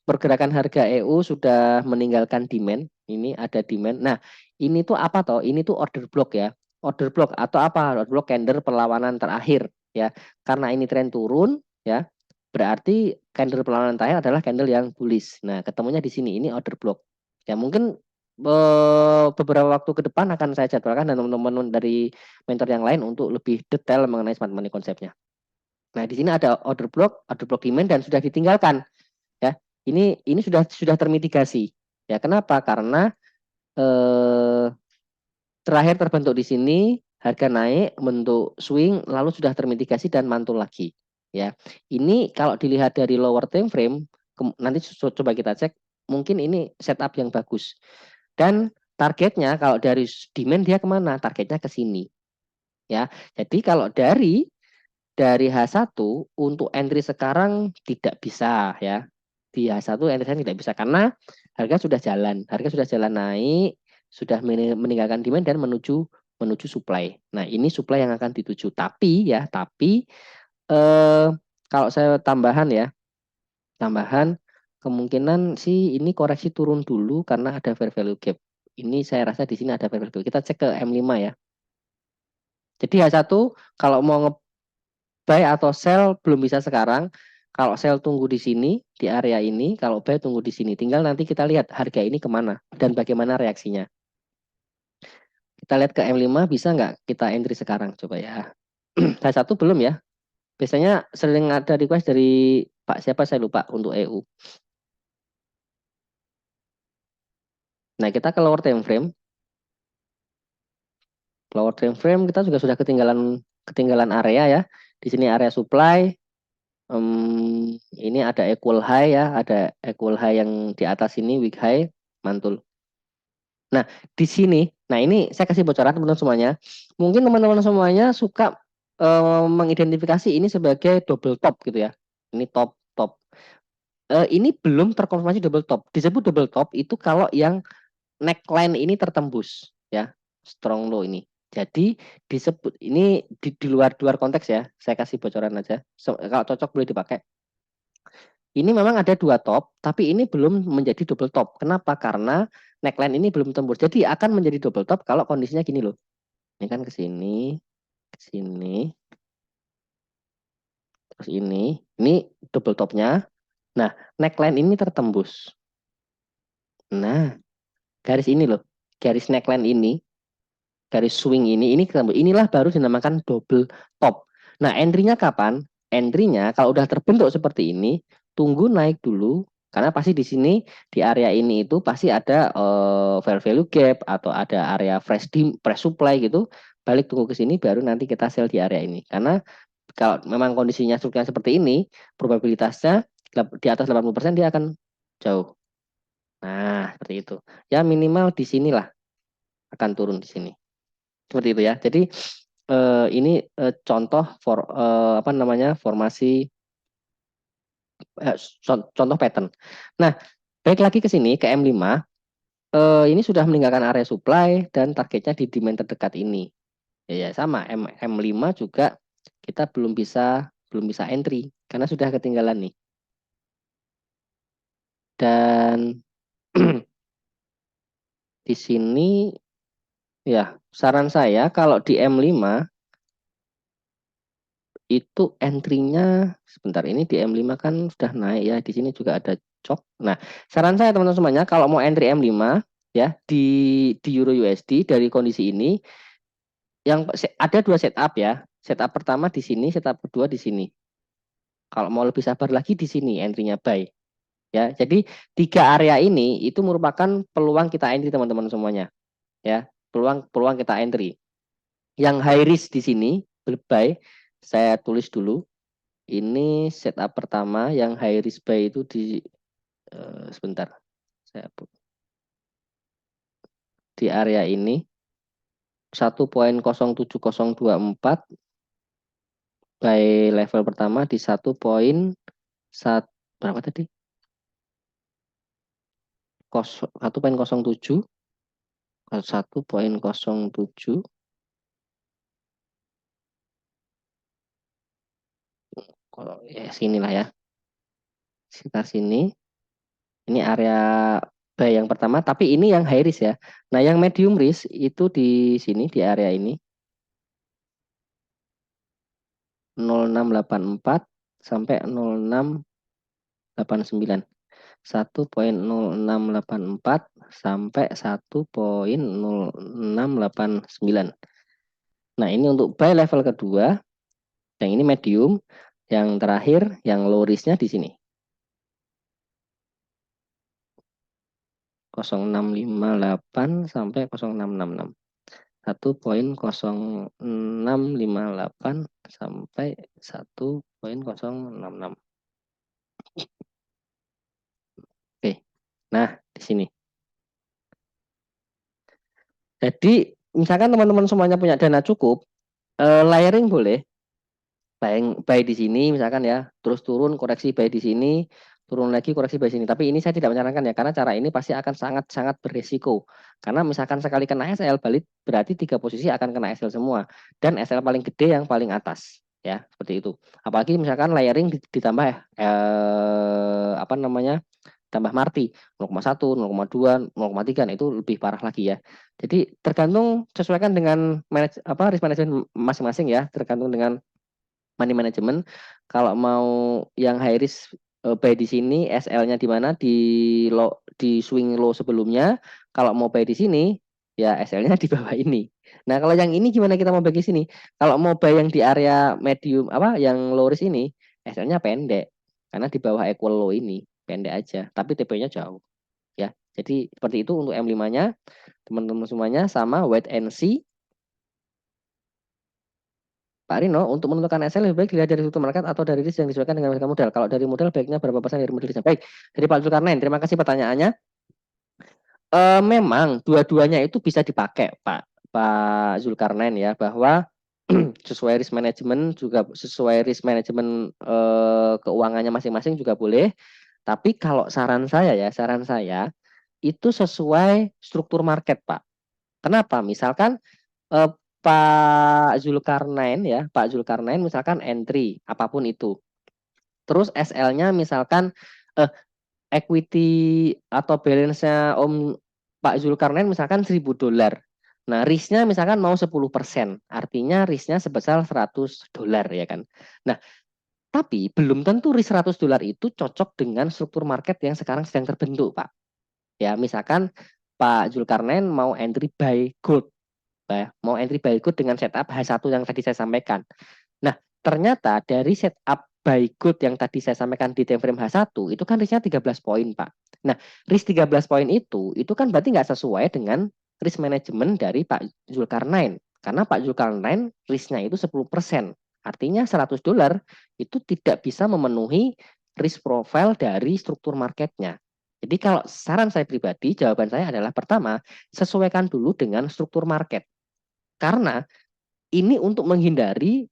pergerakan harga EU sudah meninggalkan demand. Ini ada demand. Nah, ini tuh apa toh? Ini tuh order block ya. Order block atau apa? Order block candle perlawanan terakhir ya. Karena ini tren turun ya. Berarti candle perlawanan terakhir adalah candle yang bullish. Nah, ketemunya di sini ini order block. Ya, mungkin beberapa waktu ke depan akan saya jadwalkan dan teman-teman dari mentor yang lain untuk lebih detail mengenai smart money konsepnya. Nah, di sini ada order block demand dan sudah ditinggalkan ya. Ini sudah termitigasi. Ya, kenapa? Karena eh, terakhir terbentuk di sini harga naik bentuk swing lalu sudah termitigasi dan mantul lagi. Ya. Ini kalau dilihat dari lower time frame nanti coba kita cek mungkin ini setup yang bagus. Dan targetnya kalau dari demand dia kemana? Targetnya ke sini. Ya. Jadi kalau dari H1 untuk entry sekarang tidak bisa ya. Di H1 entry tidak bisa karena harga sudah jalan naik, sudah meninggalkan demand dan menuju menuju supply. Nah, ini supply yang akan dituju. Tapi eh, kalau saya tambahan kemungkinan sih ini koreksi turun dulu karena ada fair value gap. Ini saya rasa di sini ada fair value gap. Kita cek ke M5 ya. Jadi H1 kalau mau buy atau sell belum bisa sekarang. Kalau sell tunggu di sini, di area ini. Kalau buy tunggu di sini. Tinggal nanti kita lihat harga ini kemana dan bagaimana reaksinya. Kita lihat ke M5 bisa nggak kita entry sekarang? Coba ya. H1 belum ya. Biasanya sering ada request dari Pak siapa saya lupa untuk EU. Nah, kita ke lower time frame. Lower time frame kita juga sudah ketinggalan area ya. Di sini area supply. Ini ada equal high ya, ada equal high yang di atas ini weak high mantul. Nah, di sini, nah ini saya kasih bocoran teman-teman semuanya. Mungkin teman-teman semuanya suka mengidentifikasi ini sebagai double top gitu ya. Ini top top. Ini belum terkonfirmasi double top. Disebut double top itu kalau yang neckline ini tertembus ya, strong low ini. Jadi disebut ini di luar konteks ya. Saya kasih bocoran aja. Kalau cocok boleh dipakai. Ini memang ada dua top, tapi ini belum menjadi double top. Kenapa? Karena neckline ini belum tembus. Jadi akan menjadi double top kalau kondisinya gini loh. Ini kan ke sini, ke sini, terus ini double topnya. Nah, neckline ini tertembus. Nah, garis ini loh, garis neckline ini, garis swing ini ketembus. Inilah baru dinamakan double top. Nah, entry-nya kapan? Entry-nya kalau udah terbentuk seperti ini, tunggu naik dulu karena pasti di sini di area ini itu pasti ada fair value gap atau ada area fresh supply gitu. Balik tunggu ke sini baru nanti kita sell di area ini. Karena kalau memang kondisinya strukturnya seperti ini, probabilitasnya di atas 80% dia akan jauh. Nah, seperti itu. Ya minimal di sinilah akan turun di sini. Seperti itu ya. Jadi ini contoh apa namanya formasi contoh pattern. Nah, baik lagi ke sini ke M5. Ini sudah meninggalkan area supply dan targetnya di demand terdekat ini. Ya, sama M5 juga kita belum bisa entry karena sudah ketinggalan nih. Dan di sini ya saran saya kalau di M5 itu entry-nya sebentar, ini di M5 kan sudah naik ya, di sini juga ada cok. Nah, saran saya teman-teman semuanya kalau mau entry M5 ya di Euro USD dari kondisi ini yang ada dua setup ya. Setup pertama di sini, setup kedua di sini. Kalau mau lebih sabar lagi di sini entry-nya buy. Ya, jadi tiga area ini itu merupakan peluang kita entry teman-teman semuanya. Ya, peluang kita entry. Yang high risk di sini buy, saya tulis dulu. Ini setup pertama yang high risk buy itu di sebentar. Di area ini 1.07024 buy level pertama di 1.1 berapa tadi? 1.07 1.07 kalau ya sinilah ya. Sekitar sini. Ini area buy yang pertama, tapi ini yang high risk ya. Nah, yang medium risk itu di sini di area ini 0684 sampai 0689. 1.0684 sampai 1.0689. Nah, ini untuk buy level kedua. Yang ini medium. Yang terakhir yang low risk-nya di sini. 0658 sampai 0666. 1.0658 sampai 1.066. Oke. Nah, di sini. Jadi, misalkan teman-teman semuanya punya dana cukup, layering boleh. Buy di sini misalkan ya, terus turun koreksi buy di sini, turun lagi koreksi buy sini. Tapi ini saya tidak menyarankan ya, karena cara ini pasti akan sangat-sangat beresiko. Karena misalkan sekali kena SL balik, berarti 3 posisi akan kena SL semua. Dan SL paling gede yang paling atas. Ya, seperti itu. Apalagi misalkan layering ditambah apa namanya? Tambah Marti 0,1, 0,2, 0,3 itu lebih parah lagi ya. Jadi tergantung sesuaikan dengan risk management masing-masing ya, tergantung dengan money management. Kalau mau yang high risk buy di sini, SL-nya di mana di swing low sebelumnya. Kalau mau buy di sini, ya SL-nya di bawah ini. Nah, kalau yang ini gimana kita mau bagi sini? Kalau mau buy yang di area medium yang low risk ini, SL-nya pendek karena di bawah equal low ini, pendek aja, tapi TP-nya jauh ya. Jadi seperti itu untuk M5-nya. Teman-teman semuanya sama wait and see. Pak Rino, untuk menentukan SL lebih baik dilihat dari struktur market atau dari risk yang disesuaikan dengan harga modal. Kalau dari modal baiknya berapa persen dari modal risknya? Baik, dari Pak Zulkarnain, terima kasih pertanyaannya. Memang dua-duanya itu bisa dipakai, Pak Zulkarnain ya, bahwa sesuai risk management juga sesuai risk management keuangannya masing-masing juga boleh. Tapi kalau saran saya itu sesuai struktur market, Pak. Kenapa? Misalkan eh, Pak Zulkarnain misalkan entry apapun itu. Terus SL-nya misalkan eh, equity atau balance-nya Om Pak Zulkarnain misalkan $1.000. Nah, risk-nya misalkan mau 10%, artinya risk-nya sebesar $100 ya kan. Nah, tapi belum tentu risk $100 itu cocok dengan struktur market yang sekarang sedang terbentuk, Pak. Ya, misalkan Pak Zulkarnain mau entry buy gold, ya, mau entry buy gold dengan setup H1 yang tadi saya sampaikan. Nah, ternyata dari setup buy good yang tadi saya sampaikan di time frame H1 itu kan risknya 13 poin, Pak. Nah, risk 13 poin itu kan berarti nggak sesuai dengan risk management dari Pak Zulkarnain. Karena Pak Zulkarnain risknya itu 10%. Artinya $100 itu tidak bisa memenuhi risk profile dari struktur marketnya. Jadi kalau saran saya pribadi, jawaban saya adalah pertama, sesuaikan dulu dengan struktur market. Karena ini untuk menghindari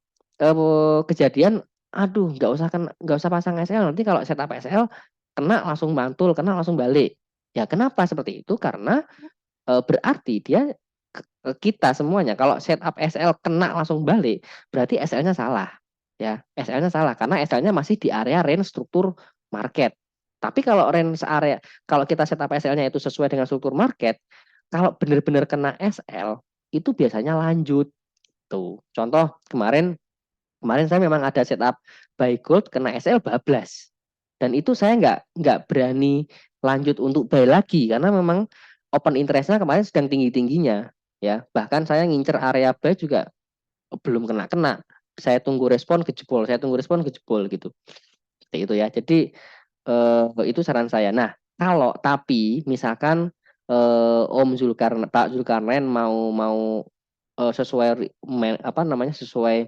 kejadian, aduh nggak usah pasang SL, nanti kalau setup SL kena langsung mantul, kena langsung balik. Ya kenapa seperti itu? Karena berarti kita semuanya kalau setup SL kena langsung balik, berarti SL-nya salah. Ya, SL-nya salah karena SL-nya masih di area range struktur market. Tapi kalau range area, kalau kita setup SL-nya itu sesuai dengan struktur market, kalau benar-benar kena SL, itu biasanya lanjut. Tuh, contoh kemarin kemarin saya memang ada setup buy gold kena SL bablas. Dan itu saya nggak berani lanjut untuk buy lagi karena memang open interest-nya kemarin sedang tinggi-tingginya ya. Bahkan saya ngincer area buy juga belum kena-kena. Saya tunggu respon kejebol, saya tunggu respon kejebol gitu. Seperti itu ya. Jadi itu saran saya. Nah, kalau tapi misalkan Om Zulkarnain, Pak Zulkarnain mau mau sesuai apa namanya sesuai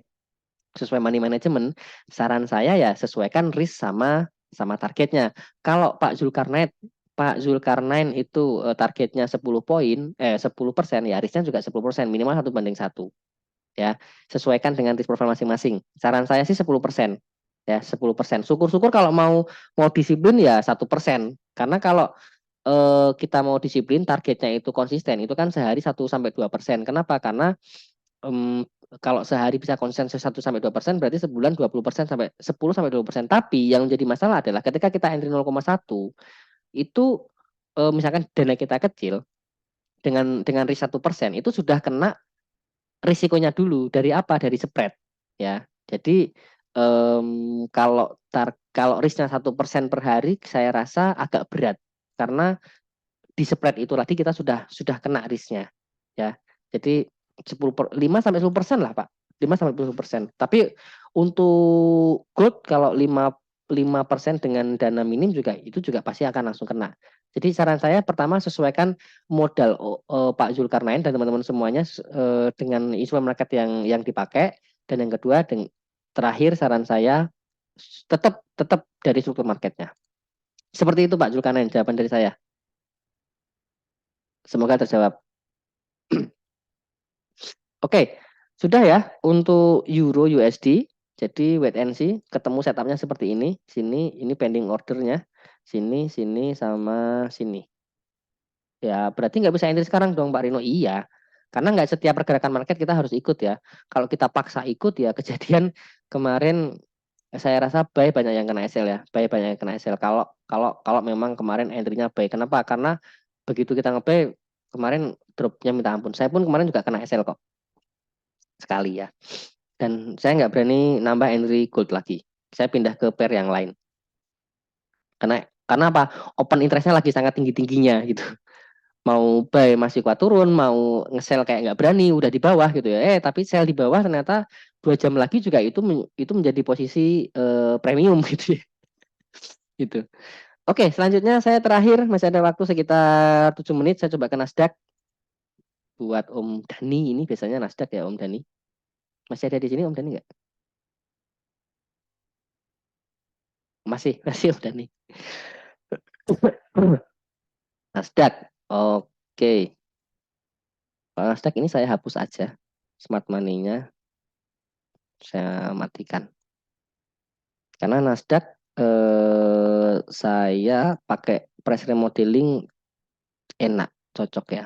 money management, saran saya ya sesuaikan risk sama targetnya. Kalau Pak Zulkarnain itu targetnya 10 poin, 10%, ya risknya juga 10%, minimal 1 banding 1. Ya, sesuaikan dengan risk profile masing-masing. Saran saya sih 10%. Ya, 10%. Syukur-syukur kalau mau mau disiplin ya 1%. Karena kalau kita mau disiplin targetnya itu konsisten, itu kan sehari 1 sampai 2%. Kenapa? Karena um, kalau sehari bisa konsensus 1 sampai 2%, berarti sebulan 20% sampai 10 sampai 20%. Tapi yang menjadi masalah adalah ketika kita entry 0,1 itu misalkan dana kita kecil dengan risk 1% itu sudah kena risikonya dulu dari apa? Dari spread ya. Jadi kalau risknya 1% per hari saya rasa agak berat karena di spread itu tadi kita sudah kena risknya ya. Jadi 5 sampai 10% lah Pak. 5 sampai 10%. Tapi untuk gold kalau 5% dengan dana minim juga itu juga pasti akan langsung kena. Jadi saran saya pertama sesuaikan modal Pak Zulkarnain dan teman-teman semuanya dengan instrumen market yang dipakai, dan yang kedua terakhir saran saya tetap tetap dari struktur marketnya. Seperti itu Pak Zulkarnain jawaban dari saya. Semoga terjawab. Oke, sudah ya untuk Euro USD. Jadi wait and see, ketemu setupnya seperti ini. Sini, ini pending ordernya. Sini sama sini. Ya, berarti nggak bisa entry sekarang dong, Pak Rino. Iya, karena nggak setiap pergerakan market kita harus ikut ya. Kalau kita paksa ikut ya kejadian kemarin saya rasa buy banyak yang kena SL ya. Buy banyak yang kena SL. Kalau kalau kalau memang kemarin entry-nya buy. Kenapa? Karena begitu kita nge-buy kemarin dropnya minta ampun. Saya pun kemarin juga kena SL kok sekali ya. Dan saya nggak berani nambah entry gold lagi. Saya pindah ke pair yang lain. Karena apa? Open interest-nya lagi sangat tinggi-tingginya gitu. Mau buy masih kuat turun, mau nge-sell kayak nggak berani, udah di bawah gitu ya. Tapi sell di bawah ternyata 2 jam lagi juga itu menjadi posisi premium gitu ya. Gitu. Oke, selanjutnya saya terakhir masih ada waktu sekitar 7 menit. Saya coba ke Nasdaq buat Om Dani. Ini biasanya Nasdaq ya Om Dani. Masih ada di sini Om Dani nggak? Masih Om Dani. Nasdaq. Oke. Kalau Nasdaq ini saya hapus aja. Smart money-nya saya matikan. Karena Nasdaq saya pakai price remodeling enak, cocok ya.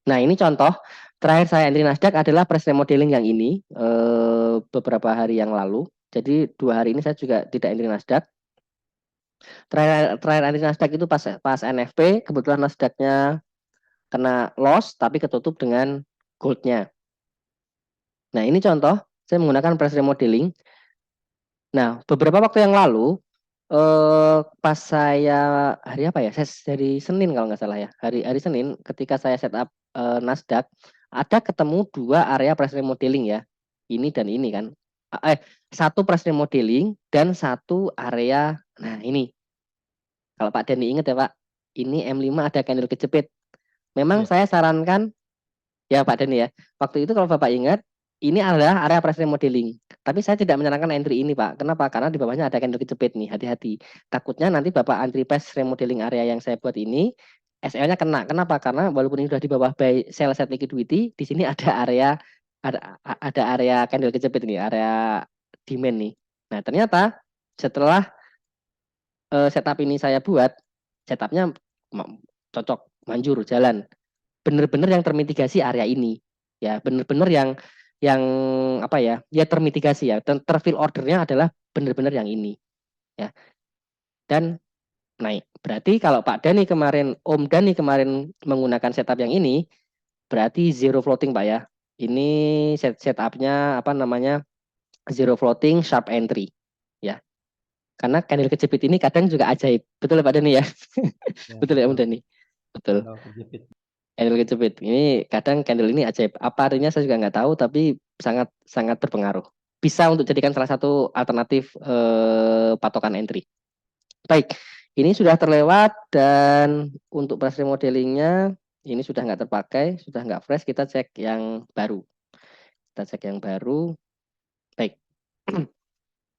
Nah, ini contoh terakhir saya entry Nasdaq adalah price remodeling yang ini beberapa hari yang lalu. Jadi 2 hari ini saya juga tidak entry Nasdaq. Terakhir entry Nasdaq itu pas NFP, kebetulan Nasdaqnya kena loss tapi ketutup dengan goldnya. Nah, ini contoh saya menggunakan price remodeling. Nah, beberapa waktu yang lalu pas saya hari apa ya? Saya dari Senin kalau nggak salah ya. Hari Senin ketika saya setup Nasdaq ada ketemu 2 area price remodeling ya. Ini dan ini kan. Satu price remodeling dan satu area. Nah, ini. Kalau Pak Dani ingat ya, Pak. Ini M5 ada candle kejepit. Memang Ya, saya sarankan ya Pak Dani ya. Waktu itu kalau Bapak ingat ini adalah area price remodeling. Tapi saya tidak menyarankan entry ini, Pak. Kenapa? Karena di bawahnya ada candle kejepit nih, hati-hati. Takutnya nanti Bapak entry price remodeling area yang saya buat ini, SL-nya kena. Kenapa? Karena walaupun ini sudah di bawah buy sell set liquidity, di sini ada area ada area candle kejepit nih, area demand nih. Nah, ternyata setelah setup ini saya buat, setupnya cocok, manjur, jalan. Bener-bener yang termitigasi area ini. Ya, bener-bener yang apa ya? Ya termitigasi ya. Terfill ordernya adalah bener-bener yang ini, ya. Dan naik. Berarti kalau Pak Dani kemarin, Om Dani kemarin menggunakan setup yang ini, berarti zero floating, Pak ya. Ini setupnya apa namanya? Zero floating, sharp entry, ya. Karena candle kejepit ini kadang juga ajaib. Betul ya Pak Dani ya? Ya, Betul ya Om betul. Dani? Betul. Candle kejepit. Candle kejepit. Ini kadang candle ini ajaib. Apa artinya saya juga nggak tahu, tapi sangat sangat berpengaruh. Bisa untuk jadikan salah satu alternatif patokan entry. Baik, ini sudah terlewat dan untuk price remodelingnya ini sudah nggak terpakai, sudah nggak fresh. Kita cek yang baru. Kita cek yang baru. Baik.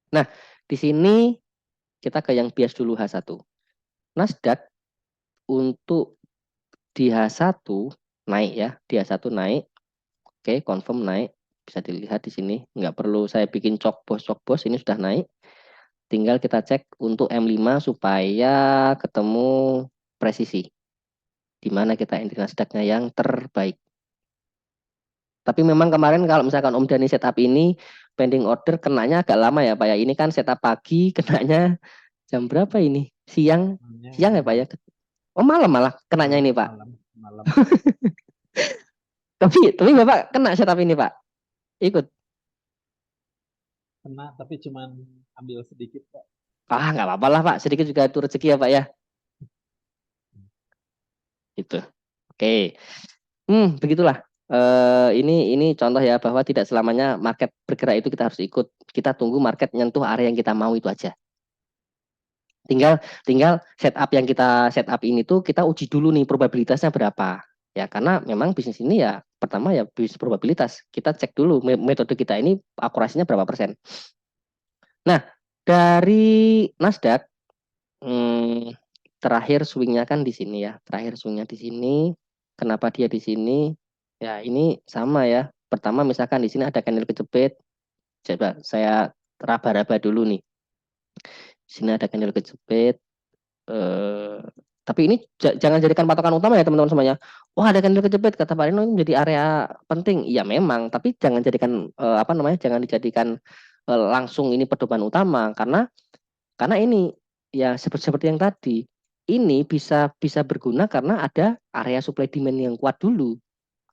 Nah, di sini kita ke yang bias dulu H1. Nasdaq untuk di H1 naik ya, di H1 naik. Oke, confirm naik. Bisa dilihat di sini. Nggak perlu saya bikin cok bos, ini sudah naik. Tinggal kita cek untuk M5 supaya ketemu presisi. Di mana kita entry Nasdaq-nya yang terbaik. Tapi memang kemarin kalau misalkan Om Dani setup ini, pending order kenanya agak lama ya Pak ya. Ini kan setup pagi, kenanya jam berapa ini? Siang, siang ya Pak ya? Oh malam malah kenanya ini Pak. Malam. Tapi Bapak kena setup ini Pak? Ikut? Kena, tapi cuman ambil sedikit, Pak. Ah nggak apa-apa lah Pak, sedikit juga itu rezeki ya Pak ya. Gitu. Oke. Begitulah. Ini contoh ya bahwa tidak selamanya market bergerak itu kita harus ikut. Kita tunggu market nyentuh area yang kita mau itu aja. Tinggal tinggal setup yang kita setup ini tuh kita uji dulu nih probabilitasnya berapa. Ya karena memang bisnis ini ya pertama ya bisnis probabilitas. Kita cek dulu metode kita ini akurasinya berapa persen. Nah, dari Nasdaq terakhir swingnya kan di sini ya. Terakhir swingnya di sini. Kenapa dia di sini? Ya ini sama ya. Pertama misalkan di sini ada candle kejepit. Coba saya raba-raba dulu nih. Di sini ada candle kejepit. Eh, tapi ini jangan jadikan patokan utama ya teman-teman semuanya. Wah ada candle kejepit kata Pak Rino ini menjadi area penting. Iya memang. Tapi jangan jadikan apa namanya? Jangan dijadikan langsung ini pedoman utama karena ini ya seperti yang tadi ini bisa bisa berguna karena ada area supply demand yang kuat dulu,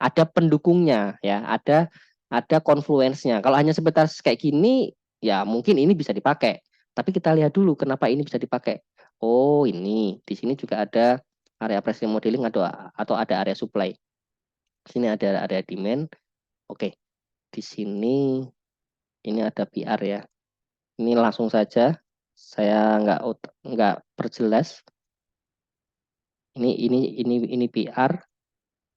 ada pendukungnya ya, ada confluence-nya. Kalau hanya sebatas kayak gini ya mungkin ini bisa dipakai. Tapi kita lihat dulu kenapa ini bisa dipakai. Oh, ini di sini juga ada area price modeling atau ada area supply. Di sini ada area demand. Oke. Di sini ini ada PR ya. Ini langsung saja saya nggak perjelas. Ini PR.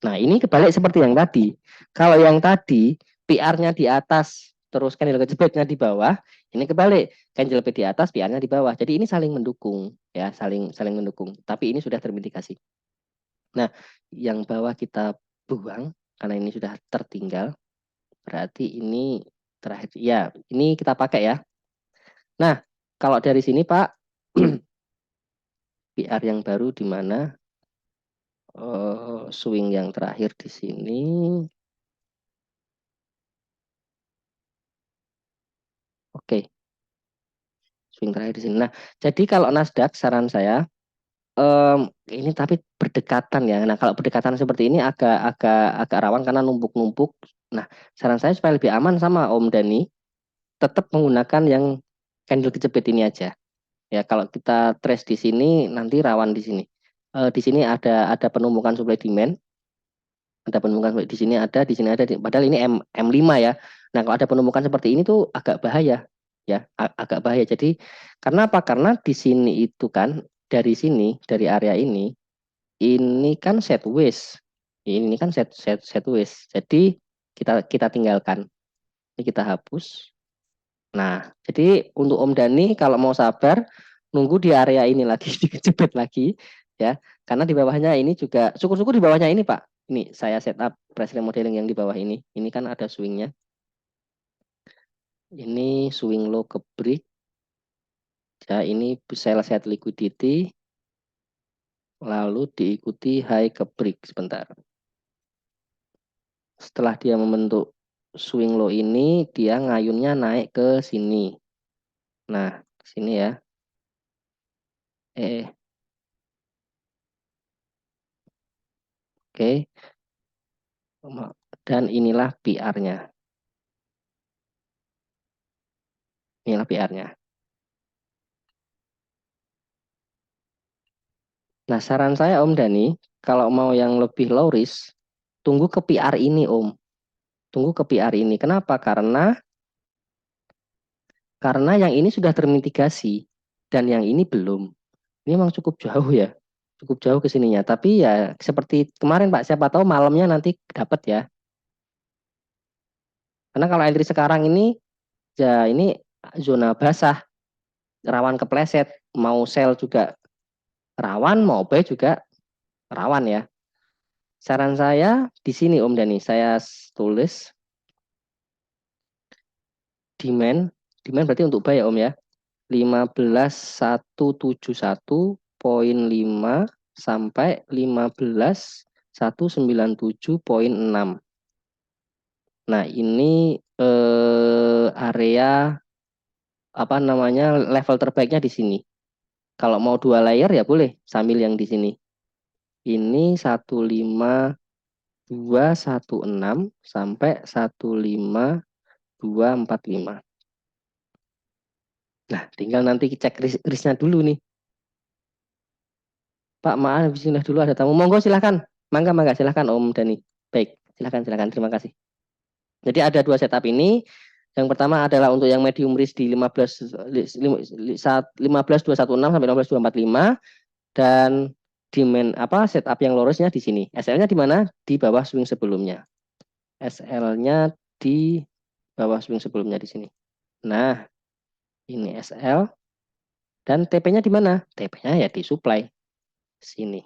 Nah, ini kebalik seperti yang tadi. Kalau yang tadi PR-nya di atas, terus candle kejepitnya di bawah, ini kebalik. Candle di atas, PR-nya di bawah. Jadi ini saling mendukung, ya, saling saling mendukung. Tapi ini sudah termitigasi. Nah, yang bawah kita buang karena ini sudah tertinggal. Berarti ini terakhir. Ya, ini kita pakai ya. Nah, kalau dari sini Pak, PR yang baru di mana? Swing yang terakhir di sini. Oke, swing terakhir di sini. Nah, jadi kalau Nasdaq saran saya ini tapi berdekatan ya. Nah, kalau berdekatan seperti ini agak rawan karena numpuk-numpuk. Nah, saran saya supaya lebih aman sama Om Dani, tetap menggunakan yang candle kejepit ini aja. Ya, kalau kita trace di sini nanti rawan di sini. Di sini ada penumpukan supply demand, ada penumpukan di sini ada, padahal ini M5 ya. Nah, kalau ada penumpukan seperti ini tuh agak bahaya ya, agak bahaya. Jadi karena apa? Karena di sini itu kan dari area ini kan sideways. Ini kan set set sideways. Jadi kita tinggalkan. Ini kita hapus. Nah, jadi untuk Om Dani kalau mau sabar, nunggu di area ini lagi, dijepit lagi, ya. Karena di bawahnya ini juga, syukur-syukur di bawahnya ini Pak. Ini saya setup presiden modeling yang di bawah ini. Ini kan ada swingnya. Ini swing low ke break. Ya, ini sell set liquidity. Lalu diikuti high ke break sebentar. Setelah dia membentuk swing low ini, dia ngayunnya naik ke sini. Nah, sini ya. Eh, oke. Dan inilah PR-nya. Inilah PR-nya. Nah, saran saya Om Dani, kalau mau yang lebih low risk, tunggu ke PR ini Om. Tunggu ke PR ini. Kenapa? Karena yang ini sudah termitigasi dan yang ini belum. Ini memang cukup jauh ya. Cukup jauh ke sininya. Tapi ya seperti kemarin Pak, siapa tahu malamnya nanti dapat ya. Karena kalau entry sekarang ini ya ini zona basah, rawan kepleset, mau sell juga rawan, mau buy juga rawan ya. Saran saya di sini Om Dani, saya tulis demand, demand berarti untuk buy ya Om ya. 15.171.5 sampai 15.197.6. Nah, ini area apa namanya level terbaiknya di sini. Kalau mau dua layer ya boleh sambil yang di sini. Ini 15216 sampai 15245. Nah, tinggal nanti cek risknya dulu nih. Pak, maaf, bismillah dulu ada tamu. Monggo silahkan. Mangga, mangga, silahkan Om Dani. Baik, silahkan, silahkan. Terima kasih. Jadi ada dua setup ini. Yang pertama adalah untuk yang medium risk di 15.216 sampai 15.245 dan demand apa setup yang low risknya di sini. SL-nya di mana? Di bawah swing sebelumnya. SL-nya di bawah swing sebelumnya di sini. Nah, ini SL dan TP-nya di mana? TP-nya ya di supply sini.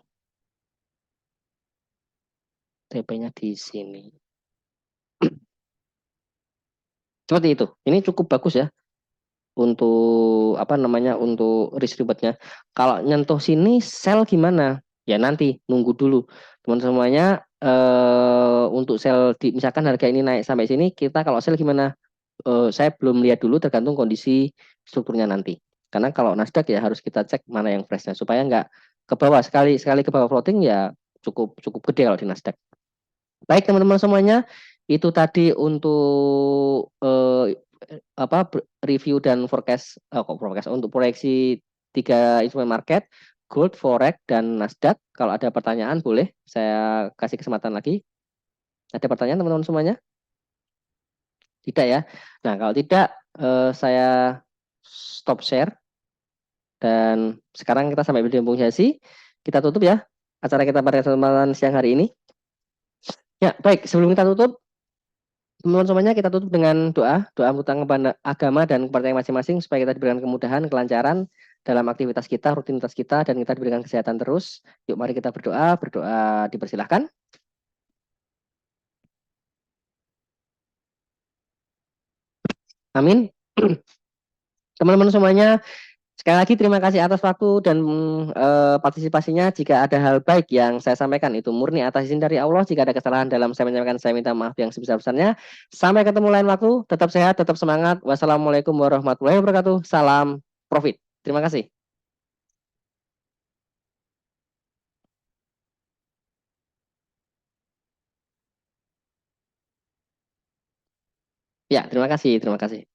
TP-nya di sini. Seperti itu. Ini cukup bagus ya untuk apa namanya untuk risk rewardnya. Kalau nyentuh sini sell gimana? Ya nanti nunggu dulu. Teman semuanya untuk sell di misalkan harga ini naik sampai sini kita kalau sell gimana? Saya belum lihat dulu tergantung kondisi strukturnya nanti. Karena kalau Nasdaq ya harus kita cek mana yang freshnya supaya nggak ke bawah sekali sekali ke bawah floating ya cukup cukup gede kalau di Nasdaq. Baik teman-teman semuanya, itu tadi untuk apa review dan forecast, kok forecast untuk proyeksi tiga instrumen market, gold, forex, dan Nasdaq. Kalau ada pertanyaan boleh saya kasih kesempatan lagi. Ada pertanyaan teman-teman semuanya? Tidak ya. Nah kalau tidak saya stop share dan sekarang kita sampai di ujung sesi. Kita tutup ya acara kita pada kesempatan siang hari ini. Ya baik sebelum kita tutup teman-teman semuanya kita tutup dengan doa tentang agama dan kepercayaan masing-masing supaya kita diberikan kemudahan, kelancaran dalam aktivitas kita, rutinitas kita, dan kita diberikan kesehatan terus. Yuk mari kita berdoa dipersilahkan. Amin. Teman-teman semuanya, sekali lagi terima kasih atas waktu dan partisipasinya. Jika ada hal baik yang saya sampaikan itu murni atas izin dari Allah. Jika ada kesalahan dalam saya menyampaikan, saya minta maaf yang sebesar-besarnya. Sampai ketemu lain waktu. Tetap sehat, tetap semangat. Wassalamualaikum warahmatullahi wabarakatuh. Salam profit. Terima kasih. Ya, terima kasih. Terima kasih.